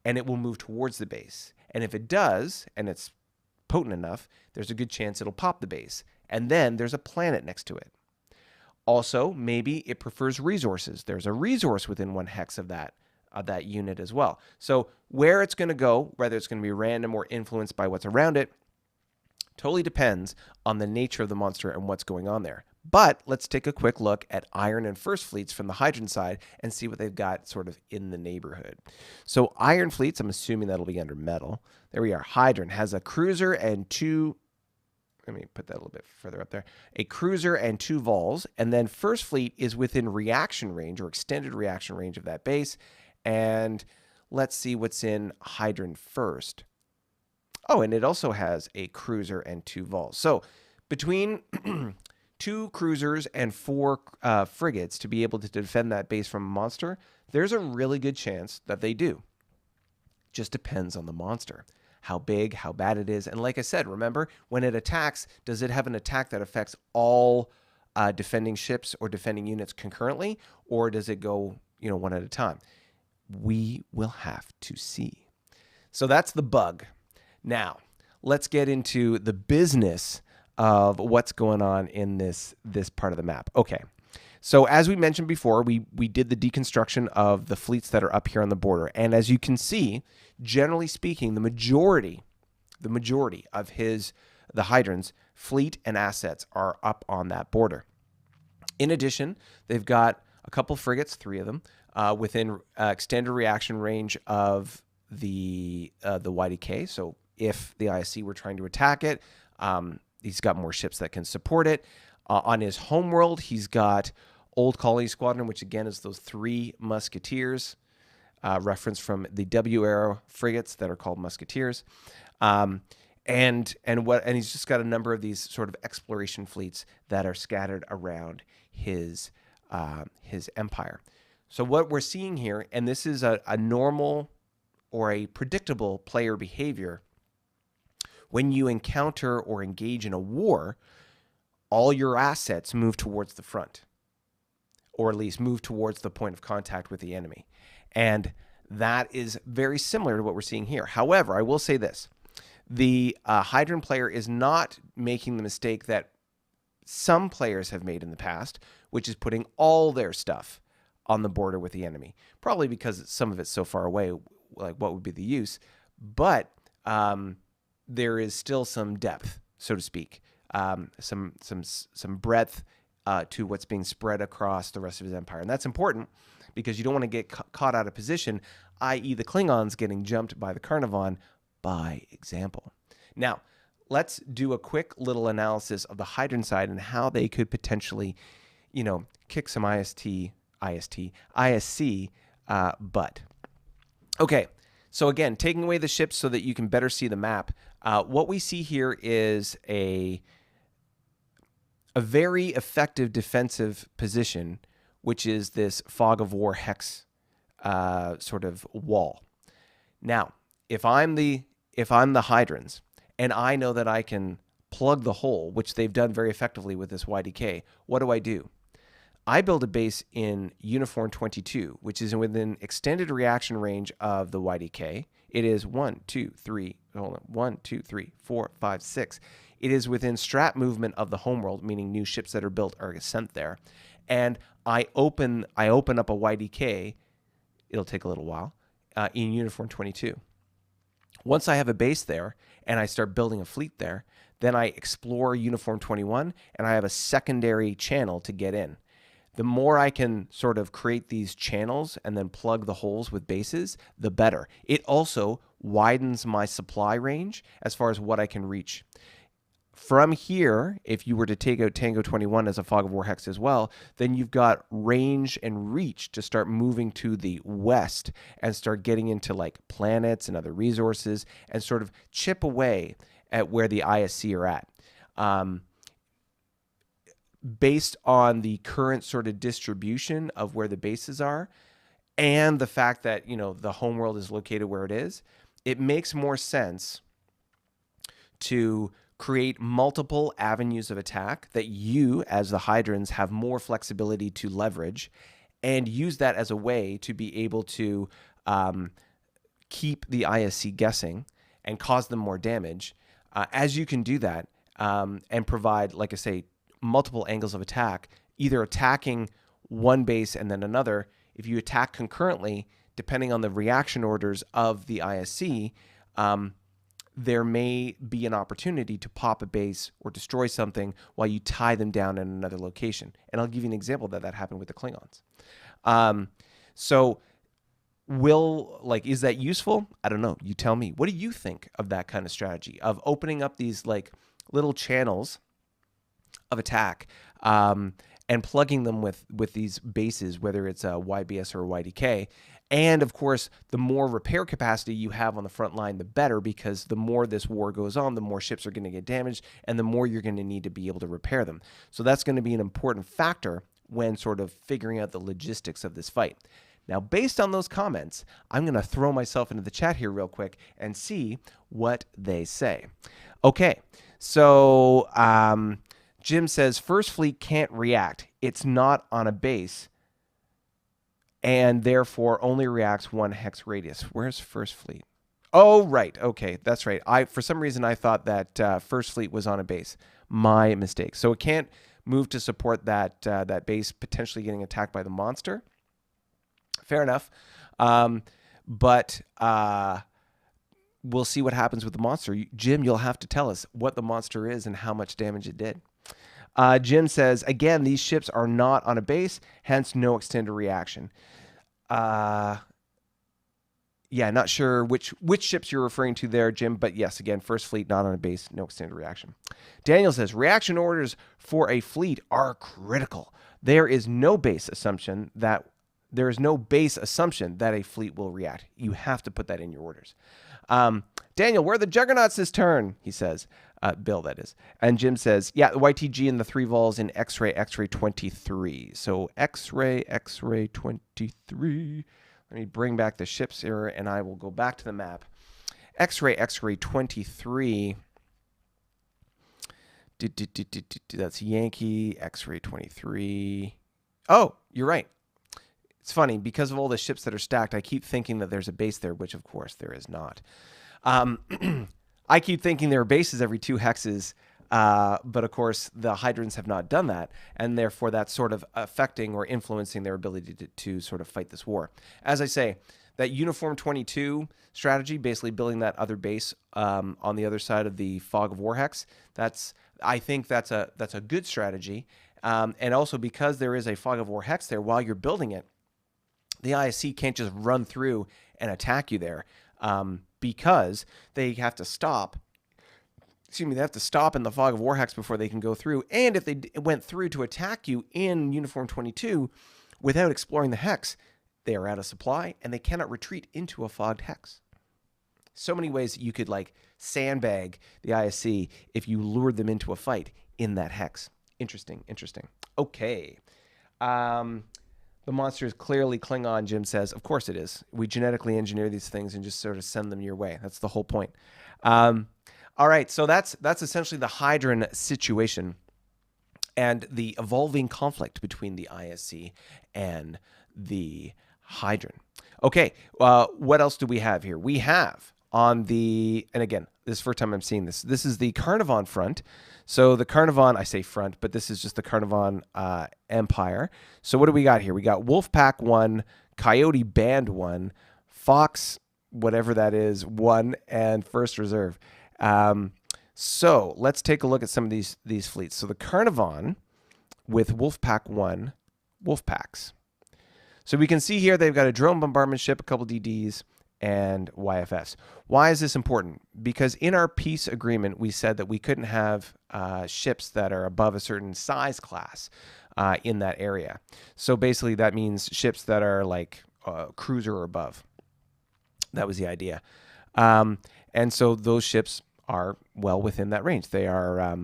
and it will move towards the base. And if it does, and it's potent enough, there's a good chance it'll pop the base. And then there's a planet next to it. Also, maybe it prefers resources. There's a resource within 1 hex of that unit as well. So where it's going to go, whether it's going to be random or influenced by what's around it, totally depends on the nature of the monster and what's going on there. But let's take a quick look at Iron and First Fleets from the Hydron side and see what they've got sort of in the neighborhood. So Iron Fleets, I'm assuming that'll be under metal. There we are. Hydron has a cruiser and 2... Let me put that a little bit further up there. A cruiser and 2 vols. And then First Fleet is within reaction range or extended reaction range of that base. And let's see what's in Hydron first. Oh, and it also has a cruiser and 2 vols. So between 2 cruisers and 4 frigates to be able to defend that base from a monster, there's a really good chance that they do. Just depends on the monster, how big, how bad it is. And like I said, remember, when it attacks, does it have an attack that affects all defending ships or defending units concurrently, or does it go, one at a time? We will have to see. So that's the bug. Now, let's get into the business of what's going on in this part of the map. Okay. So as we mentioned before, we did the deconstruction of the fleets that are up here on the border. And as you can see, generally speaking, the majority of the Hydran's fleet and assets are up on that border. In addition, they've got a couple frigates, 3 of them, within extended reaction range of the YDK. So if the ISC were trying to attack it, he's got more ships that can support it. On his homeworld, he's got Old Colony Squadron, which again is those 3 musketeers, reference from the W-era frigates that are called musketeers. And he's just got a number of these sort of exploration fleets that are scattered around his empire. So what we're seeing here, and this is a normal or a predictable player behavior, when you encounter or engage in a war, all your assets move towards the front, or at least move towards the point of contact with the enemy. And that is very similar to what we're seeing here. However, I will say this. The Hydran player is not making the mistake that some players have made in the past, which is putting all their stuff on the border with the enemy. Probably because some of it's so far away, like what would be the use? But there is still some depth, so to speak, some breadth to what's being spread across the rest of his empire. And that's important because you don't want to get caught out of position, i.e. the Klingons getting jumped by the Carnarvon by example. Now, let's do a quick little analysis of the Hydran side and how they could potentially, kick some ISC butt. Okay, so again, taking away the ships so that you can better see the map, what we see here is a very effective defensive position, which is this fog of war hex sort of wall. Now, if I'm the Hydrans and I know that I can plug the hole, which they've done very effectively with this YDK, what do? I build a base in Uniform 22, which is within extended reaction range of the YDK. It is 1, 2, 3, 4, 5, 6. It is within strat movement of the homeworld, meaning new ships that are built are sent there. And I open up a YDK. It'll take a little while in Uniform 22. Once I have a base there and I start building a fleet there, then I explore Uniform 21 and I have a secondary channel to get in. The more I can sort of create these channels and then plug the holes with bases, the better. It also widens my supply range as far as what I can reach. From here, if you were to take out Tango 21 as a fog of war hex as well, then you've got range and reach to start moving to the west and start getting into like planets and other resources and sort of chip away at where the ISC are at. Based on the current sort of distribution of where the bases are and the fact that, the homeworld is located where it is, it makes more sense to create multiple avenues of attack that you, as the Hydrans, have more flexibility to leverage and use that as a way to be able to keep the ISC guessing and cause them more damage. As you can do that and provide, like I say, multiple angles of attack, either attacking one base and then another. If you attack concurrently, depending on the reaction orders of the ISC, there may be an opportunity to pop a base or destroy something while you tie them down in another location. And I'll give you an example that happened with the Klingons. So is that useful? I don't know. You tell me. What do you think of that kind of strategy of opening up these like little channels of attack and plugging them with these bases, whether it's a YBS or a YDK, And of course, the more repair capacity you have on the front line, the better, because the more this war goes on, the more ships are going to get damaged and the more you're going to need to be able to repair them. So that's going to be an important factor when sort of figuring out the logistics of this fight. Now, based on those comments, I'm going to throw myself into the chat here real quick and see what they say. Okay, so Jim says, First Fleet can't react. It's not on a base and therefore only reacts 1 hex radius. Where's First Fleet? Oh, right. Okay, that's right. For some reason, I thought that First Fleet was on a base. My mistake. So it can't move to support that that base potentially getting attacked by the monster. Fair enough. But we'll see what happens with the monster. Jim, you'll have to tell us what the monster is and how much damage it did. Jim says, again, these ships are not on a base, hence no extended reaction. Yeah, not sure which ships you're referring to there, Jim, but yes, again, First Fleet not on a base, no extended reaction. Daniel says, reaction orders for a fleet are critical. There is no base assumption that a fleet will react. You have to put that in your orders. Daniel, where are the juggernauts this turn? He says. Bill, that is. And Jim says, yeah, the YTG and the 3 vols in X-ray 23. So X-ray 23. Let me bring back the ships here, and I will go back to the map. X-ray 23. That's Yankee X-ray 23. Oh, you're right. It's funny, because of all the ships that are stacked, I keep thinking that there's a base there, which of course there is not. I keep thinking there are bases every 2 hexes, but of course the Hydrants have not done that, and therefore that's sort of affecting or influencing their ability to sort of fight this war. As I say, that Uniform 22 strategy, basically building that other base on the other side of the Fog of War hex, I think that's a good strategy. And also because there is a Fog of War hex there, while you're building it, the ISC can't just run through and attack you there, because they have to stop. Excuse me, they have to stop in the Fog of War hex before they can go through. And if they went through to attack you in Uniform 22 without exploring the hex, they are out of supply and they cannot retreat into a fogged hex. So many ways you could like sandbag the ISC if you lured them into a fight in that hex. Interesting, interesting. Okay. The monster is clearly Klingon, Jim says. Of course it is. We genetically engineer these things and just sort of send them your way. That's the whole point. All right, so that's essentially the Hydran situation and the evolving conflict between the ISC and the Hydran. Okay, what else do we have here? We have on the, and again, this is the first time I'm seeing this. This is the Carnarvon front. So the Carnarvon, I say front, but this is just the Carnarvon Empire. So what do we got here? We got Wolfpack 1, Coyote Band 1, Fox, whatever that is, 1, and First Reserve. So let's take a look at some of these fleets. So the Carnarvon with Wolfpack 1, Wolfpacks. So we can see here they've got a drone bombardment ship, a couple DDs, and YFFs. Why is this important? Because in our peace agreement, we said that we couldn't have ships that are above a certain size class in that area. So basically that means ships that are like cruiser or above. That was the idea. And so those ships are well within that range. They are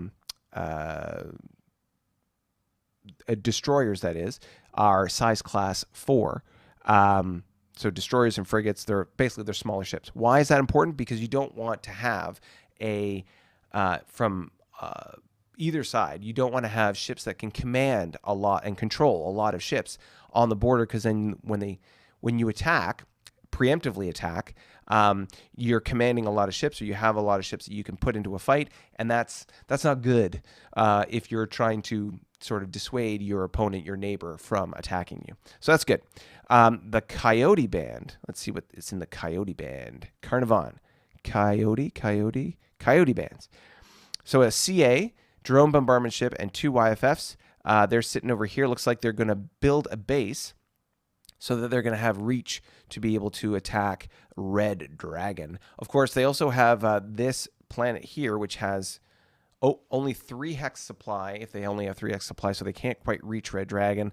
destroyers, that is, are size class 4. So destroyers and frigates, they're smaller ships. Why is that important? Because you don't want to have from either side, you don't want to have ships that can command a lot and control a lot of ships on the border, because then when you attack, preemptively attack, you're commanding a lot of ships, or you have a lot of ships that you can put into a fight, and that's not good if you're trying to sort of dissuade your opponent, your neighbor, from attacking you. So that's good. The Coyote Band. Let's see what it's in the Coyote Band. Carnarvon. Coyote bands. So a CA, drone bombardment ship, and 2 YFFs. They're sitting over here. Looks like they're going to build a base so that they're going to have reach to be able to attack Red Dragon. Of course, they also have this planet here, which has only 3 hex supply, if they only have 3 hex supply, so they can't quite reach Red Dragon.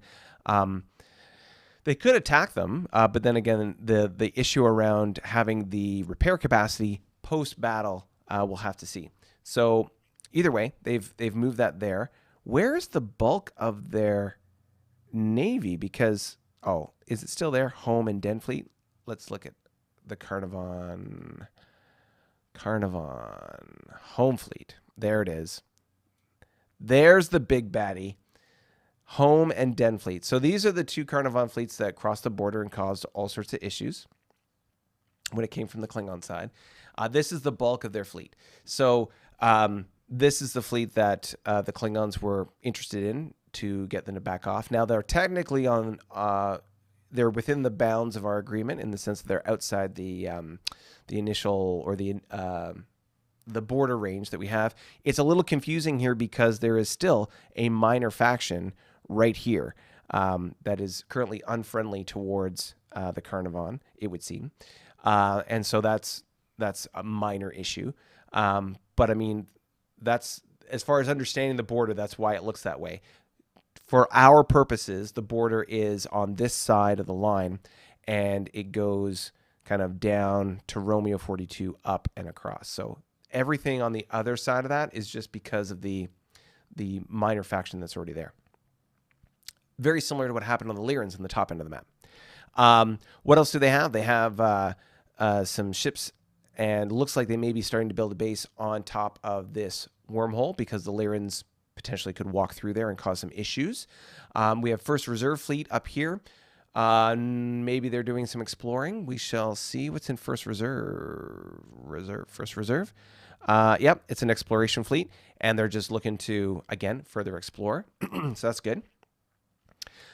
They could attack them, but then again, the issue around having the repair capacity post-battle, we'll have to see. So either way, they've moved that there. Where's the bulk of their navy? Because, oh, is it still there? Home and Den Fleet. Let's look at the Carnarvon Home Fleet. There it is. There's the big baddie. Home and Den Fleet. So these are the two Carnarvon fleets that crossed the border and caused all sorts of issues when it came from the Klingon side. This is the bulk of their fleet. So this is the fleet that the Klingons were interested in to get them to back off. Now they're technically on, they're within the bounds of our agreement in the sense that they're outside the initial or the border range that we have. It's a little confusing here because there is still a minor faction right here that is currently unfriendly towards the Carnarvon, it would seem. And so that's a minor issue. But I mean, that's, as far as understanding the border, that's why it looks that way. For our purposes, the border is on this side of the line, and it goes kind of down to Romeo 42, up and across. So everything on the other side of that is just because of the minor faction that's already there. Very similar to what happened on the Lyrans in the top end of the map. What else do they have? They have some ships, and looks like they may be starting to build a base on top of this wormhole because the Lyrans potentially could walk through there and cause some issues. We have First Reserve Fleet up here. Maybe they're doing some exploring. We shall see what's in First Reserve. First Reserve. Yep, it's an exploration fleet, and they're just looking to, again, further explore. So that's good.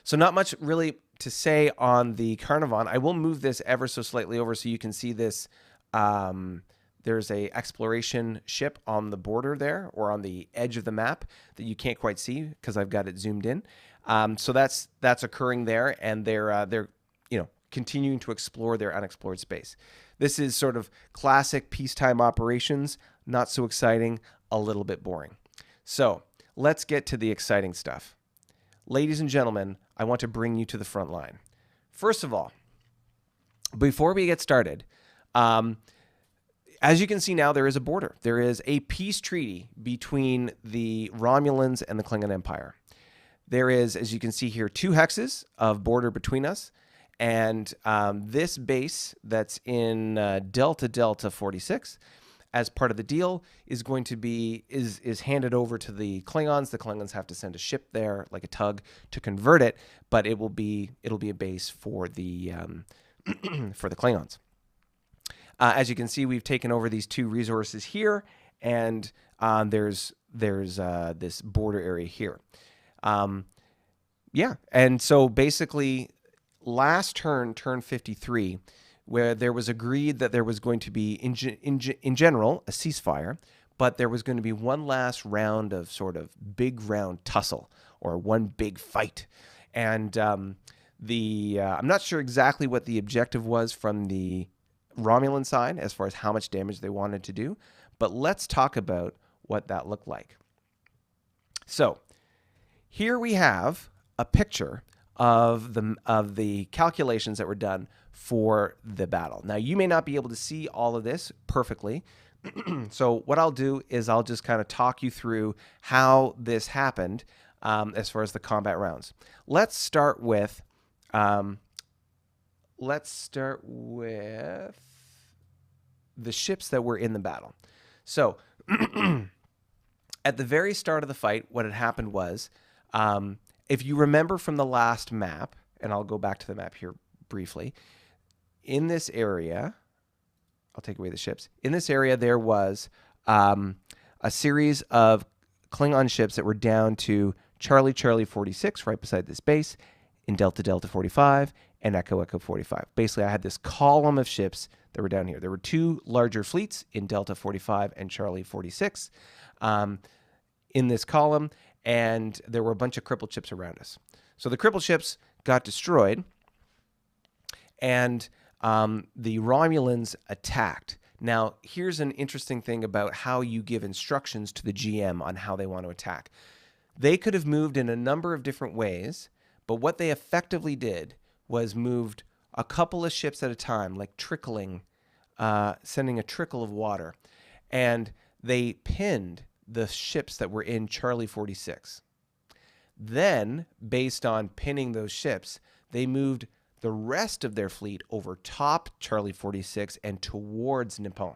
So not much really to say on the Carnarvon. I will move this ever so slightly over so you can see this. There's a exploration ship on the border there, or on the edge of the map that you can't quite see because I've got it zoomed in. So that's occurring there, and they're continuing to explore their unexplored space. This is sort of classic peacetime operations, not so exciting, a little bit boring. So let's get to the exciting stuff. Ladies and gentlemen, I want to bring you to the front line. First of all, before we get started, as you can see now, there is a border. There is a peace treaty between the Romulans and the Klingon Empire. There is, as you can see here, 2 hexes of border between us. And this base that's in Delta 46, as part of the deal, is going to be is handed over to the Klingons. The Klingons have to send a ship there, like a tug, to convert it, but it'll be a base for the for the Klingons. As you can see, we've taken over these 2 resources here, and there's this border area here. Yeah, and so basically, last turn 53, where there was agreed that there was going to be, in general, a ceasefire, but there was going to be one last round of sort of big round tussle, or one big fight. And I'm not sure exactly what the objective was from the Romulan side as far as how much damage they wanted to do, but let's talk about what that looked like. So here we have a picture of the calculations that were done for the battle. Now, you may not be able to see all of this perfectly, so what I'll do is I'll just kind of talk you through how this happened as far as the combat rounds. Let's start with the ships that were in the battle. So at the very start of the fight, what had happened was, if you remember from the last map, and I'll go back to the map here briefly, in this area, I'll take away the ships. In this area, there was a series of Klingon ships that were down to Charlie 46, right beside this base, in Delta 45, and Echo 45. Basically, I had this column of ships that were down here. There were 2 larger fleets in Delta 45 and Charlie 46 in this column, and there were a bunch of crippled ships around us. So the crippled ships got destroyed, and the Romulans attacked. Now, here's an interesting thing about how you give instructions to the GM on how they want to attack. They could have moved in a number of different ways, but what they effectively did was moved a couple of ships at a time, like trickling, sending a trickle of water. And they pinned the ships that were in Charlie 46. Then, based on pinning those ships, they moved the rest of their fleet over top Charlie 46 and towards Nippon.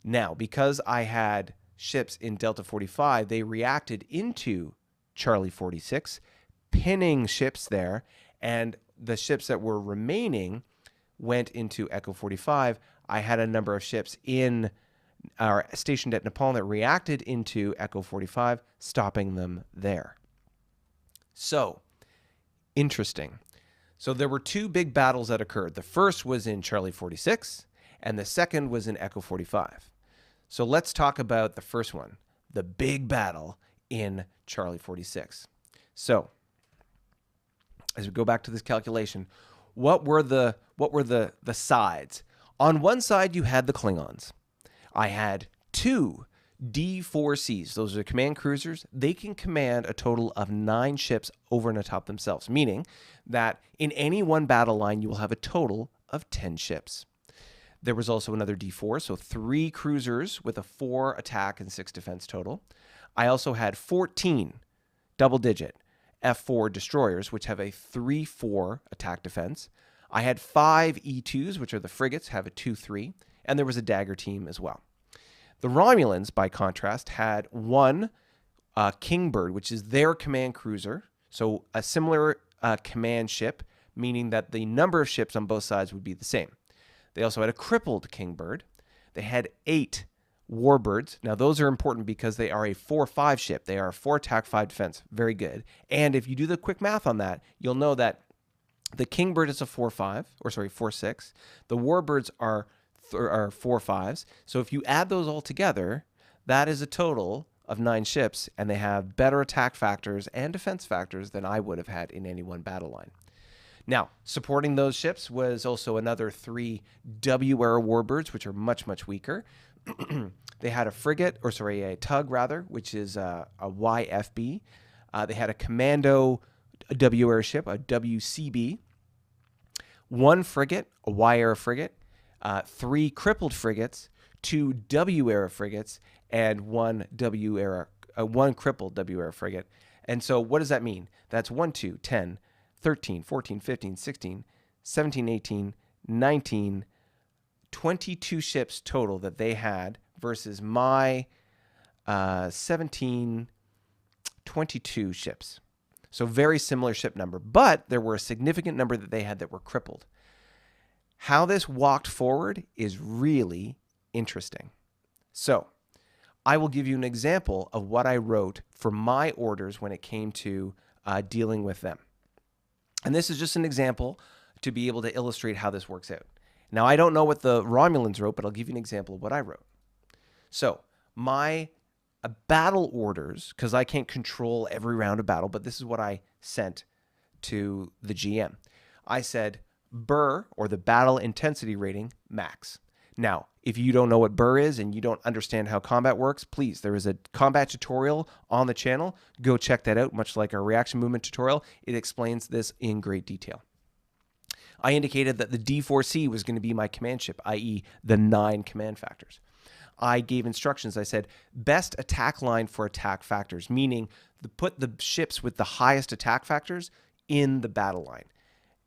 Now, because I had ships in Delta 45, they reacted into Charlie 46, pinning ships there, and the ships that were remaining went into Echo 45. I had a number of ships stationed at Nippon that reacted into Echo 45, stopping them there. So, interesting. So there were two big battles that occurred. The first was in Charlie 46, and the second was in Echo 45. So let's talk about the first one, the big battle in Charlie 46. So, as we go back to this calculation, what were the sides? On one side, you had the Klingons. I had two D4Cs. Those are command cruisers. They can command a total of 9 ships over and atop themselves, meaning that in any one battle line, you will have a total of 10 ships. There was also another D4, so 3 cruisers with a 4 attack and 6 defense total. I also had 14 double-digit F4 destroyers, which have a 3-4 attack defense. I had 5 E2s, which are the frigates, have a 2-3, and there was a dagger team as well. The Romulans, by contrast, had 1 Kingbird, which is their command cruiser, so a similar command ship, meaning that the number of ships on both sides would be the same. They also had a crippled Kingbird. They had 8 Warbirds. Now, those are important because they are a 4-5 ship. They are 4 attack, 5 defense. Very good. And if you do the quick math on that, you'll know that the Kingbird is a 4-6. The Warbirds are 4-5s. So if you add those all together, that is a total of 9 ships, and they have better attack factors and defense factors than I would have had in any one battle line. Now, supporting those ships was also another 3 W-era Warbirds, which are much, much weaker. They had a tug, which is a YFB. They had a commando W-era ship, a WCB. 1 frigate, a Y-era frigate. 3 crippled frigates, 2 W-era frigates, and 1 crippled W-era frigate. And so what does that mean? That's 1, 2, 10, 13, 14, 15, 16, 17, 18, 19, 22 ships total that they had versus my 17, 22 ships. So very similar ship number, but there were a significant number that they had that were crippled. How this walked forward is really interesting. So I will give you an example of what I wrote for my orders when it came to dealing with them. And this is just an example to be able to illustrate how this works out. Now, I don't know what the Romulans wrote, but I'll give you an example of what I wrote. So my battle orders, because I can't control every round of battle, but this is what I sent to the GM. I said, BUR, or the battle intensity rating, max. Now, if you don't know what BUR is and you don't understand how combat works, please, there is a combat tutorial on the channel. Go check that out, much like our reaction movement tutorial. It explains this in great detail. I indicated that the D4C was going to be my command ship, i.e. the 9 command factors. I gave instructions. I said, best attack line for attack factors, meaning put the ships with the highest attack factors in the battle line.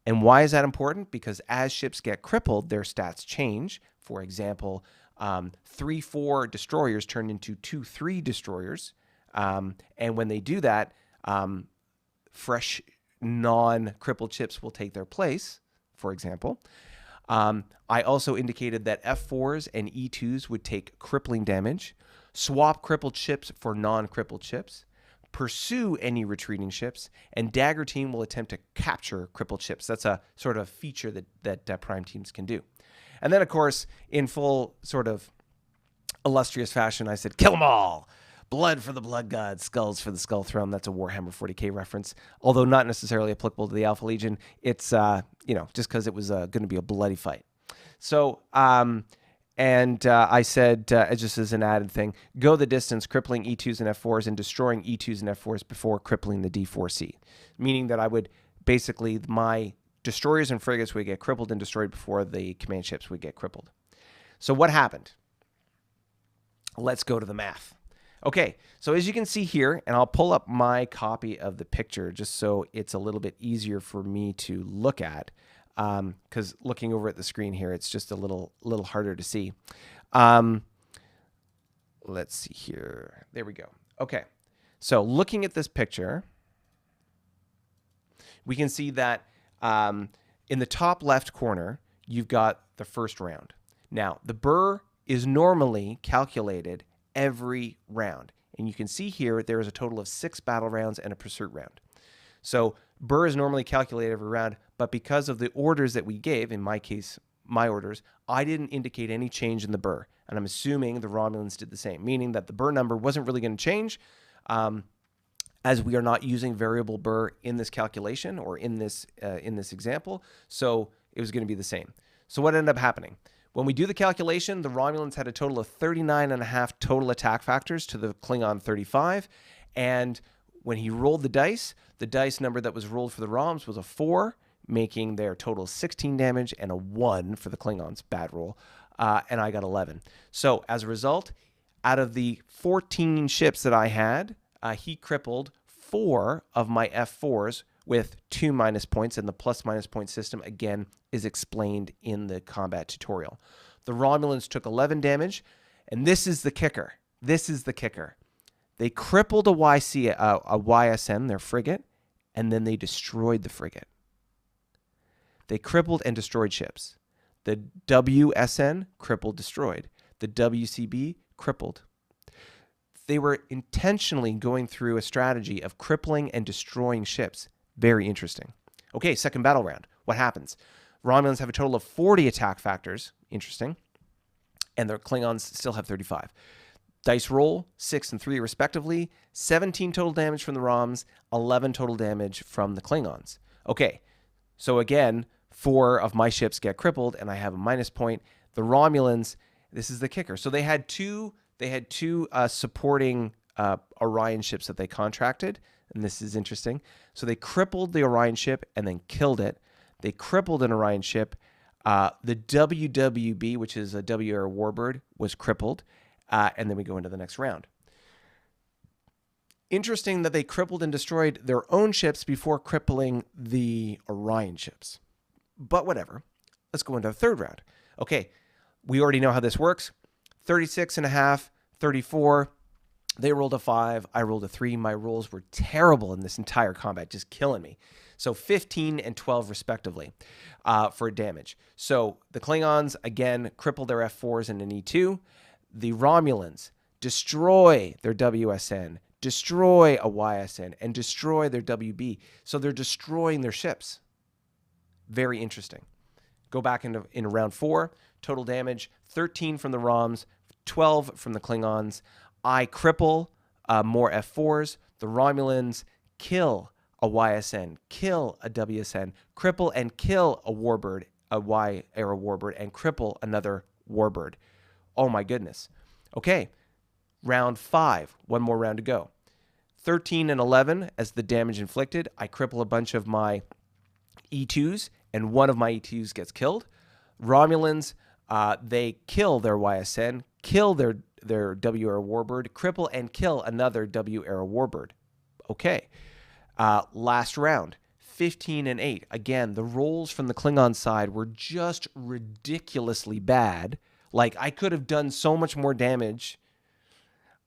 And why is that important? Because as ships get crippled, their stats change. For example, 3-4 destroyers turn into 2-3 destroyers. And when they do that, fresh non-crippled ships will take their place, for example. I also indicated that F4s and E2s would take crippling damage, swap crippled ships for non-crippled ships, pursue any retreating ships, and Dagger Team will attempt to capture crippled ships. That's a sort of feature that Prime Teams can do. And then, of course, in full sort of illustrious fashion, I said, kill them all! Blood for the Blood God, skulls for the Skull Throne. That's a Warhammer 40K reference, although not necessarily applicable to the Alpha Legion. It's, just because it was going to be a bloody fight. So And I said, just as an added thing, go the distance, crippling E2s and F4s and destroying E2s and F4s before crippling the D4C. Meaning that I would basically, my destroyers and frigates would get crippled and destroyed before the command ships would get crippled. So what happened? Let's go to the math. Okay, so as you can see here, and I'll pull up my copy of the picture just so it's a little bit easier for me to look at. Because looking over at the screen here, it's just a little harder to see. Let's see here. There we go. Okay. So looking at this picture, we can see that in the top left corner, you've got the first round. Now, the burr is normally calculated every round. And you can see here, there is a total of 6 battle rounds and a pursuit round. So burr is normally calculated every round, but because of the orders that we gave, in my case, my orders, I didn't indicate any change in the burr. And I'm assuming the Romulans did the same, meaning that the burr number wasn't really going to change as we are not using variable burr in this calculation or in this example. So it was going to be the same. So what ended up happening? When we do the calculation, the Romulans had a total of 39.5 total attack factors to the Klingon 35. And when he rolled the dice number that was rolled for the Roms was a 4, making their total 16 damage, and a 1 for the Klingons, bad roll. And I got 11. So as a result, out of the 14 ships that I had, he crippled 4 of my F4s with 2 minus points, and the plus minus point system, again, is explained in the combat tutorial. The Romulans took 11 damage, and this is the kicker. This is the kicker. They crippled a YSN, their frigate, and then they destroyed the frigate. They crippled and destroyed ships. The WSN, crippled, destroyed. The WCB, crippled. They were intentionally going through a strategy of crippling and destroying ships. Very interesting. Okay, second battle round. What happens? Romulans have a total of 40 attack factors. Interesting. And the Klingons still have 35. Dice roll, 6 and 3 respectively. 17 total damage from the Roms, 11 total damage from the Klingons. Okay, so again, 4 of my ships get crippled, and I have a minus point. The Romulans, this is the kicker. So they had two supporting Orion ships that they contracted, and this is interesting. So they crippled the Orion ship and then killed it. They crippled an Orion ship. The WWB, which is a W-era warbird, was crippled. And then we go into the next round. Interesting that they crippled and destroyed their own ships before crippling the Orion ships. But whatever. Let's go into the third round. Okay, we already know how this works. 36.5, 34. They rolled a 5. I rolled a 3. My rolls were terrible in this entire combat, just killing me. So 15 and 12 respectively for damage. So the Klingons, again, crippled their F4s and an E2. The Romulans destroy their WSN, destroy a YSN, and destroy their WB. So they're destroying their ships. Very interesting. Go back into round 4. Total damage, 13 from the Roms, 12 from the Klingons. I cripple more F4s. The Romulans kill a YSN, kill a WSN, cripple and kill a warbird, a Y-era warbird, and cripple another warbird. Oh my goodness. Okay, round 5, one more round to go. 13 and 11 as the damage inflicted. I cripple a bunch of my E2s, and one of my E2s gets killed. Romulans, they kill their YSN, kill their W-era warbird, cripple and kill another W-era warbird. Okay, last round. 15 and 8. Again, the rolls from the Klingon side were just ridiculously bad. Like, I could have done so much more damage.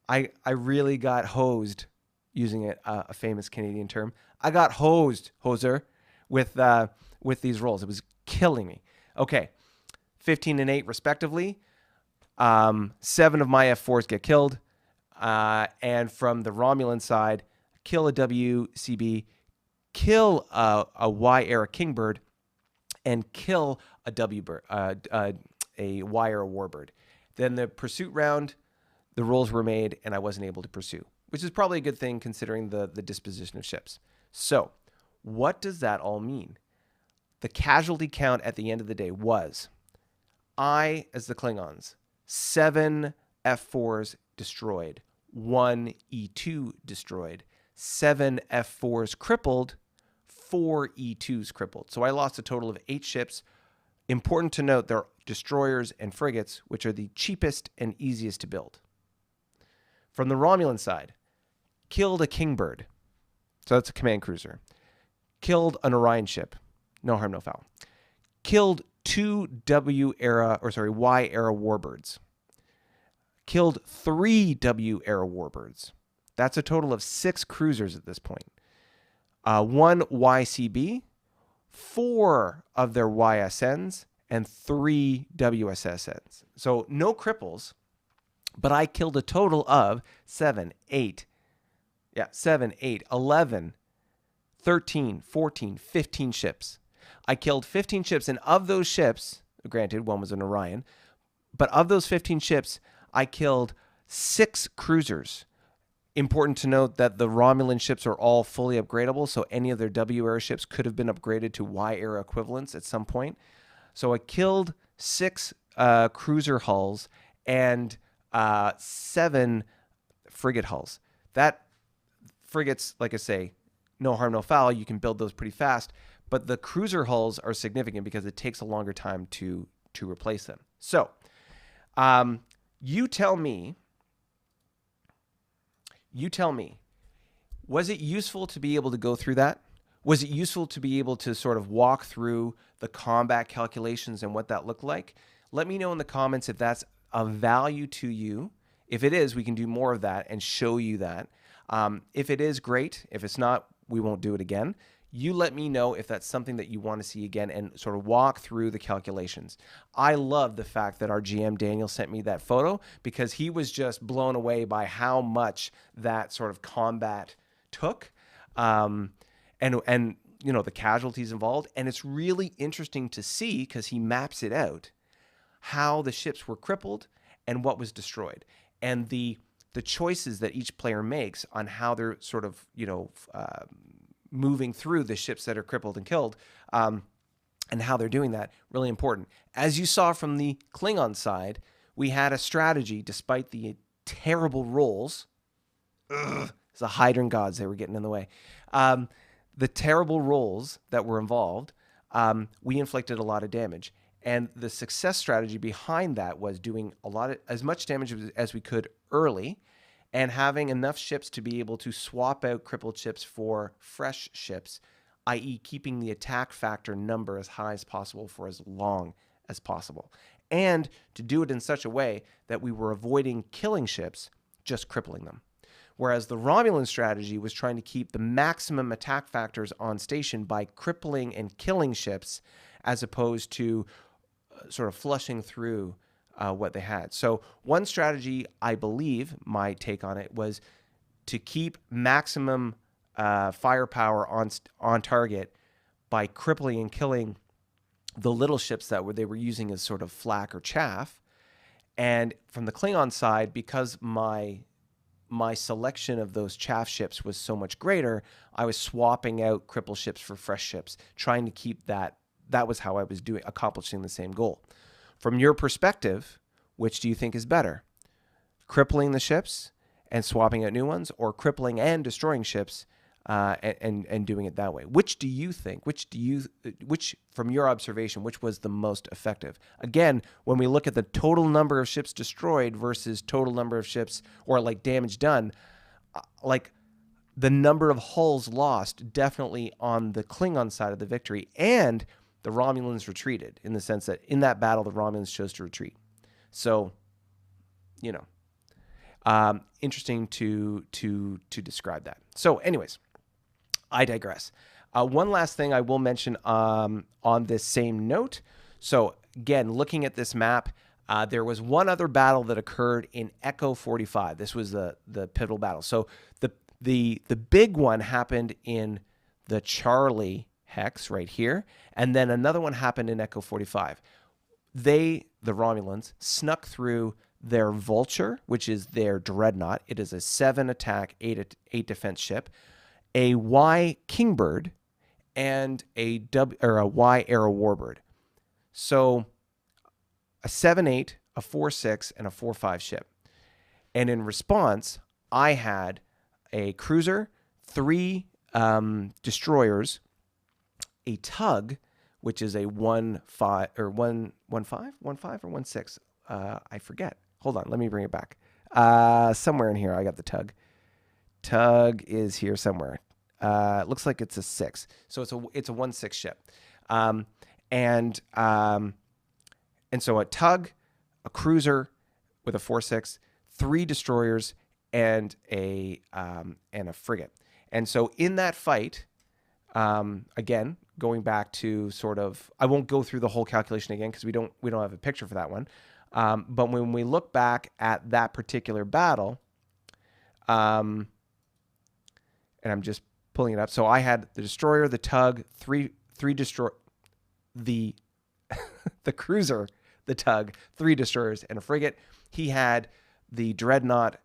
I really got hosed, using a famous Canadian term. I got hosed, hoser, with these rolls. It was killing me. Okay, 15 and 8 respectively. 7 of my F4s get killed. And from the Romulan side, kill a WCB, kill a Y-era Kingbird, and kill a a Y-era warbird. Then the pursuit round, the rolls were made, and I wasn't able to pursue, which is probably a good thing considering the disposition of ships. So what does that all mean? The casualty count at the end of the day was, as the Klingons, 7 F4s destroyed, 1 E2 destroyed, 7 F4s crippled, 4 E2s crippled. So I lost a total of 8 ships. Important to note, they're destroyers and frigates, which are the cheapest and easiest to build. From the Romulan side, killed a Kingbird. So that's a command cruiser. Killed an Orion ship. No harm, no foul. Killed 2 Y-era warbirds. Killed 3 W-era warbirds. That's a total of 6 cruisers at this point. 1 YCB, 4 of their YSNs, and 3 WSSNs. So no cripples, but I killed a total of 7, 8, 11, 13, 14, 15 ships. I killed 15 ships, and of those ships, granted, one was an Orion, but of those 15 ships, I killed 6 cruisers. Important to note that the Romulan ships are all fully upgradable, so any of their W-era ships could have been upgraded to Y-era equivalents at some point. So I killed 6 cruiser hulls and 7 frigate hulls. That frigates, like I say, no harm, no foul. You can build those pretty fast, but the cruiser hulls are significant because it takes a longer time to replace them. So you tell me, was it useful to be able to go through that? Was it useful to be able to sort of walk through the combat calculations and what that looked like? Let me know in the comments if that's of value to you. If it is, we can do more of that and show you that. If it is, great. If it's not, we won't do it again. You let me know if that's something that you want to see again and sort of walk through the calculations. I love the fact that our GM Daniel sent me that photo because he was just blown away by how much that sort of combat took, and you know, the casualties involved. And it's really interesting to see, because he maps it out, how the ships were crippled and what was destroyed, and the choices that each player makes on how they're sort of, you know, moving through the ships that are crippled and killed, and how they're doing that. Really important. As you saw from the Klingon side, we had a strategy despite the terrible rolls. It's the Hydran gods, they were getting in the way. The terrible rolls that were involved, we inflicted a lot of damage. And the success strategy behind that was doing as much damage as we could early, and having enough ships to be able to swap out crippled ships for fresh ships, i.e. keeping the attack factor number as high as possible for as long as possible. And to do it in such a way that we were avoiding killing ships, just crippling them. Whereas the Romulan strategy was trying to keep the maximum attack factors on station by crippling and killing ships, as opposed to sort of flushing through what they had. So one strategy, I believe, my take on it, was to keep maximum firepower on target by crippling and killing the little ships that they were using as sort of flak or chaff. And from the Klingon side, because my selection of those chaff ships was so much greater, I was swapping out cripple ships for fresh ships, trying to keep that. That was how I was accomplishing the same goal. From your perspective, which do you think is better? Crippling the ships and swapping out new ones, or crippling and destroying ships and doing it that way? Which do you think? Which from your observation, which was the most effective? Again, when we look at the total number of ships destroyed versus total number of ships, or like damage done, like the number of hulls lost definitely on the Klingon side of the victory, and the Romulans retreated, in the sense that in that battle, the Romulans chose to retreat. So, you know, interesting to describe that. So anyways, I digress. One last thing I will mention on this same note. So again, looking at this map, there was one other battle that occurred in Echo 45. This was the pivotal battle. So the big one happened in the Charlie hex right here, and then another one happened in Echo 45. The Romulans, snuck through their Vulture, which is their dreadnought. It is a 7 attack, 8 defense ship, a Y Kingbird, and a Y-era warbird. So a 7-8, a 4-6, and a 4-5 ship. And in response, I had a cruiser, 3 destroyers, a tug, which is a 1-5 or 1-5, 1-5 or 1-6. I forget. Hold on, let me bring it back. Somewhere in here, I got the tug. Tug is here somewhere. It looks like it's a 6, so it's a 1-6 ship, and so a tug, a cruiser with a 4-6, 3 destroyers, and a frigate. And so in that fight, again, going back to sort of, I won't go through the whole calculation again because we don't have a picture for that one. But when we look back at that particular battle, and I'm just pulling it up. So I had the destroyer, the tug, the cruiser, the tug, 3 destroyers, and a frigate. He had the dreadnought,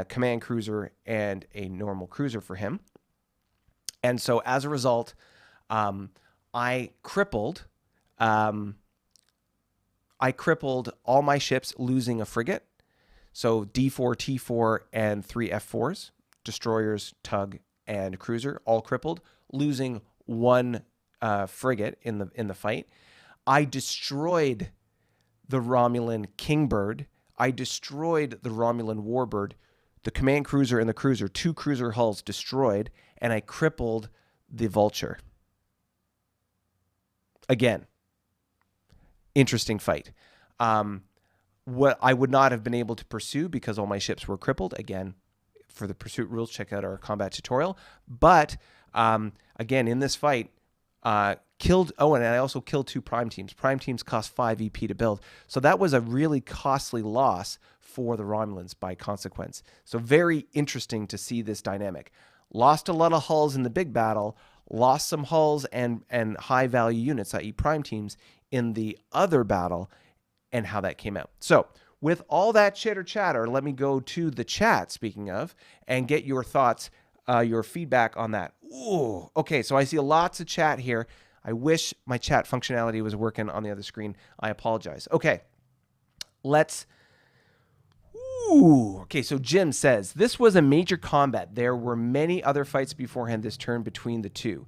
command cruiser, and a normal cruiser for him. And so as a result, I crippled all my ships, losing a frigate. So D4, T4, and 3 F4s, destroyers, tug, and cruiser, all crippled, losing 1 frigate in the fight. I destroyed the Romulan Kingbird. I destroyed the Romulan Warbird, the command cruiser and the cruiser, 2 cruiser hulls destroyed, and I crippled the Vulture. Again, interesting fight. What I would not have been able to pursue because all my ships were crippled. Again, for the pursuit rules, check out our combat tutorial. But again, in this fight, killed. Oh, and I also killed 2 prime teams. Prime teams cost 5 EP to build, so that was a really costly loss for the Romulans by consequence. So very interesting to see this dynamic. Lost a lot of hulls in the big battle. Lost some hulls and high value units, i.e. prime teams, in the other battle, and how that came out. So with all that chitter chatter, let me go to the chat, speaking of, and get your thoughts, your feedback on that. Ooh, okay, so I see lots of chat here. I wish my chat functionality was working on the other screen. I apologize. Okay, let's... Ooh, okay, so Jim says, this was a major combat. There were many other fights beforehand this turn between the 2.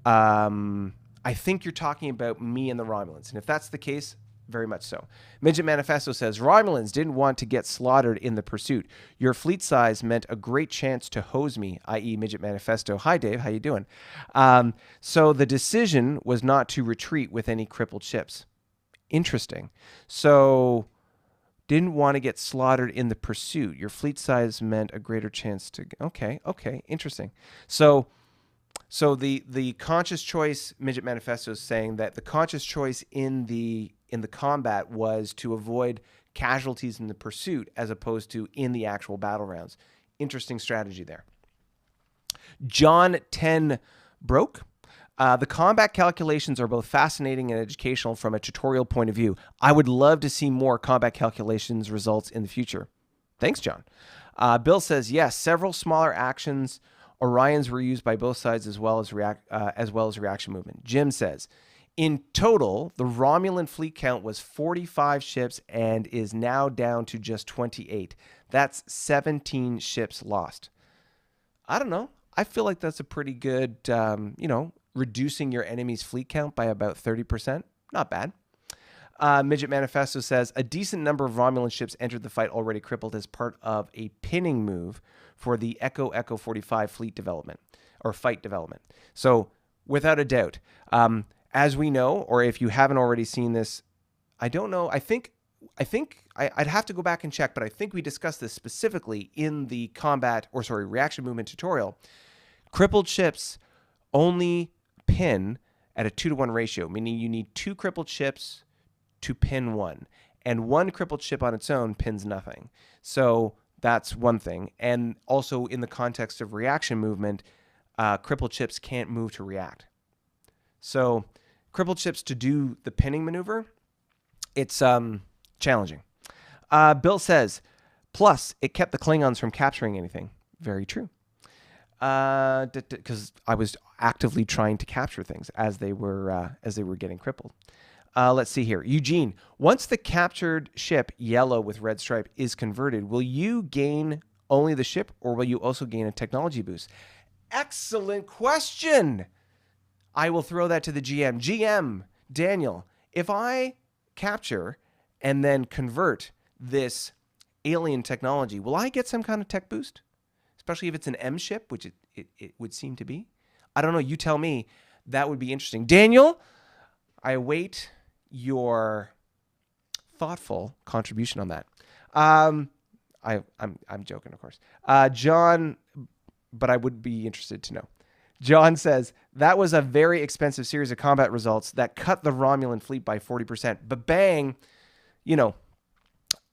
I think you're talking about me and the Romulans, and if that's the case, very much so. Midget Manifesto says, Romulans didn't want to get slaughtered in the pursuit. Your fleet size meant a great chance to hose me, i.e. Midget Manifesto. Hi, Dave. How you doing? So the decision was not to retreat with any crippled ships. Interesting. So didn't want to get slaughtered in the pursuit. Your fleet size meant a greater chance to... Okay, interesting. So the conscious choice, Midget Manifesto is saying that the conscious choice in the combat was to avoid casualties in the pursuit as opposed to in the actual battle rounds. Interesting strategy there. John 10 broke. The combat calculations are both fascinating and educational from a tutorial point of view. I would love to see more combat calculations results in the future. Thanks, John. Bill says, yes, several smaller actions. Orions were used by both sides as well as reaction movement. Jim says, in total, the Romulan fleet count was 45 ships and is now down to just 28. That's 17 ships lost. I don't know. I feel like that's a pretty good, reducing your enemy's fleet count by about 30%. Not bad. Midget Manifesto says, a decent number of Romulan ships entered the fight already crippled as part of a pinning move for the Echo 45 fleet development or fight development. So without a doubt, as we know, or if you haven't already seen this, I don't know. I think I'd have to go back and check, but I think we discussed this specifically in the reaction movement tutorial. Crippled ships only pin at a 2-to-1 ratio, meaning you need 2 crippled ships to pin 1, and 1 crippled ship on its own pins nothing. So that's one thing. And also in the context of reaction movement, crippled ships can't move to react. So crippled ships to do the pinning maneuver, it's challenging. Bill says, plus it kept the Klingons from capturing anything. Very true. Because I was actively trying to capture things as they were getting crippled. Let's see here. Eugene, once the captured ship, yellow with red stripe, is converted, will you gain only the ship or will you also gain a technology boost? Excellent question. I will throw that to the GM. GM, Daniel, if I capture and then convert this alien technology, will I get some kind of tech boost? Especially if it's an M ship, which it would seem to be. I don't know. You tell me. That would be interesting. Daniel, I await your thoughtful contribution on that. I'm joking, of course. John, but I would be interested to know. John says, that was a very expensive series of combat results that cut the Romulan fleet by 40%. But bang,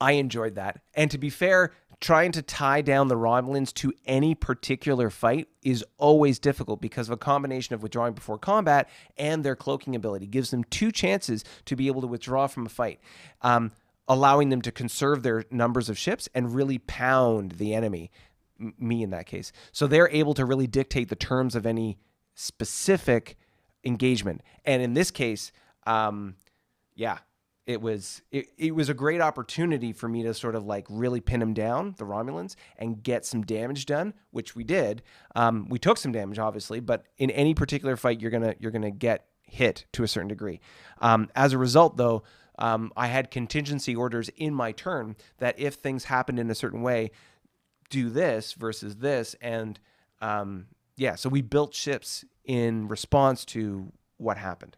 I enjoyed that. And to be fair, trying to tie down the Romulans to any particular fight is always difficult because of a combination of withdrawing before combat and their cloaking ability. Gives them 2 chances to be able to withdraw from a fight, allowing them to conserve their numbers of ships and really pound the enemy, me in that case. So they're able to really dictate the terms of any specific engagement. And in this case, it was a great opportunity for me to sort of like really pin them down, the Romulans, and get some damage done, which we did. We took some damage, obviously, but in any particular fight, you're gonna get hit to a certain degree. As a result, though, I had contingency orders in my turn that if things happened in a certain way, do this versus this, and so we built ships in response to what happened,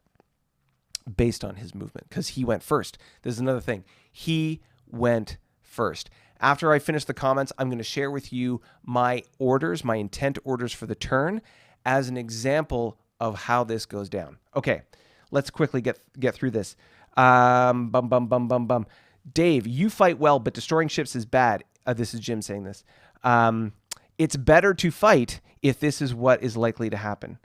based on his movement, because he went first. There's another thing. He went first. After I finish the comments, I'm going to share with you my orders, my intent orders for the turn, as an example of how this goes down. Okay, let's quickly get through this. Dave, you fight well, but destroying ships is bad. This is Jim saying this. It's better to fight if this is what is likely to happen.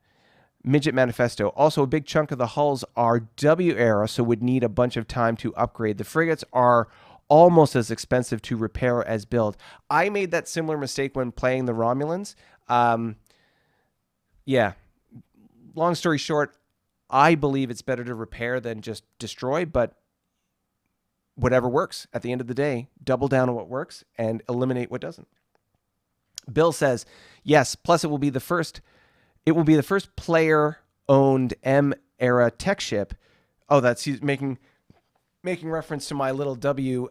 Midget Manifesto. Also, a big chunk of the hulls are W era, so would need a bunch of time to upgrade. The frigates are almost as expensive to repair as build. I made that similar mistake when playing the Romulans. Long story short, I believe it's better to repair than just destroy, but whatever works. At the end of the day, double down on what works and eliminate what doesn't. Bill says, yes, plus it will be the first player-owned M-era tech ship. Oh, that's he's making reference to my little W,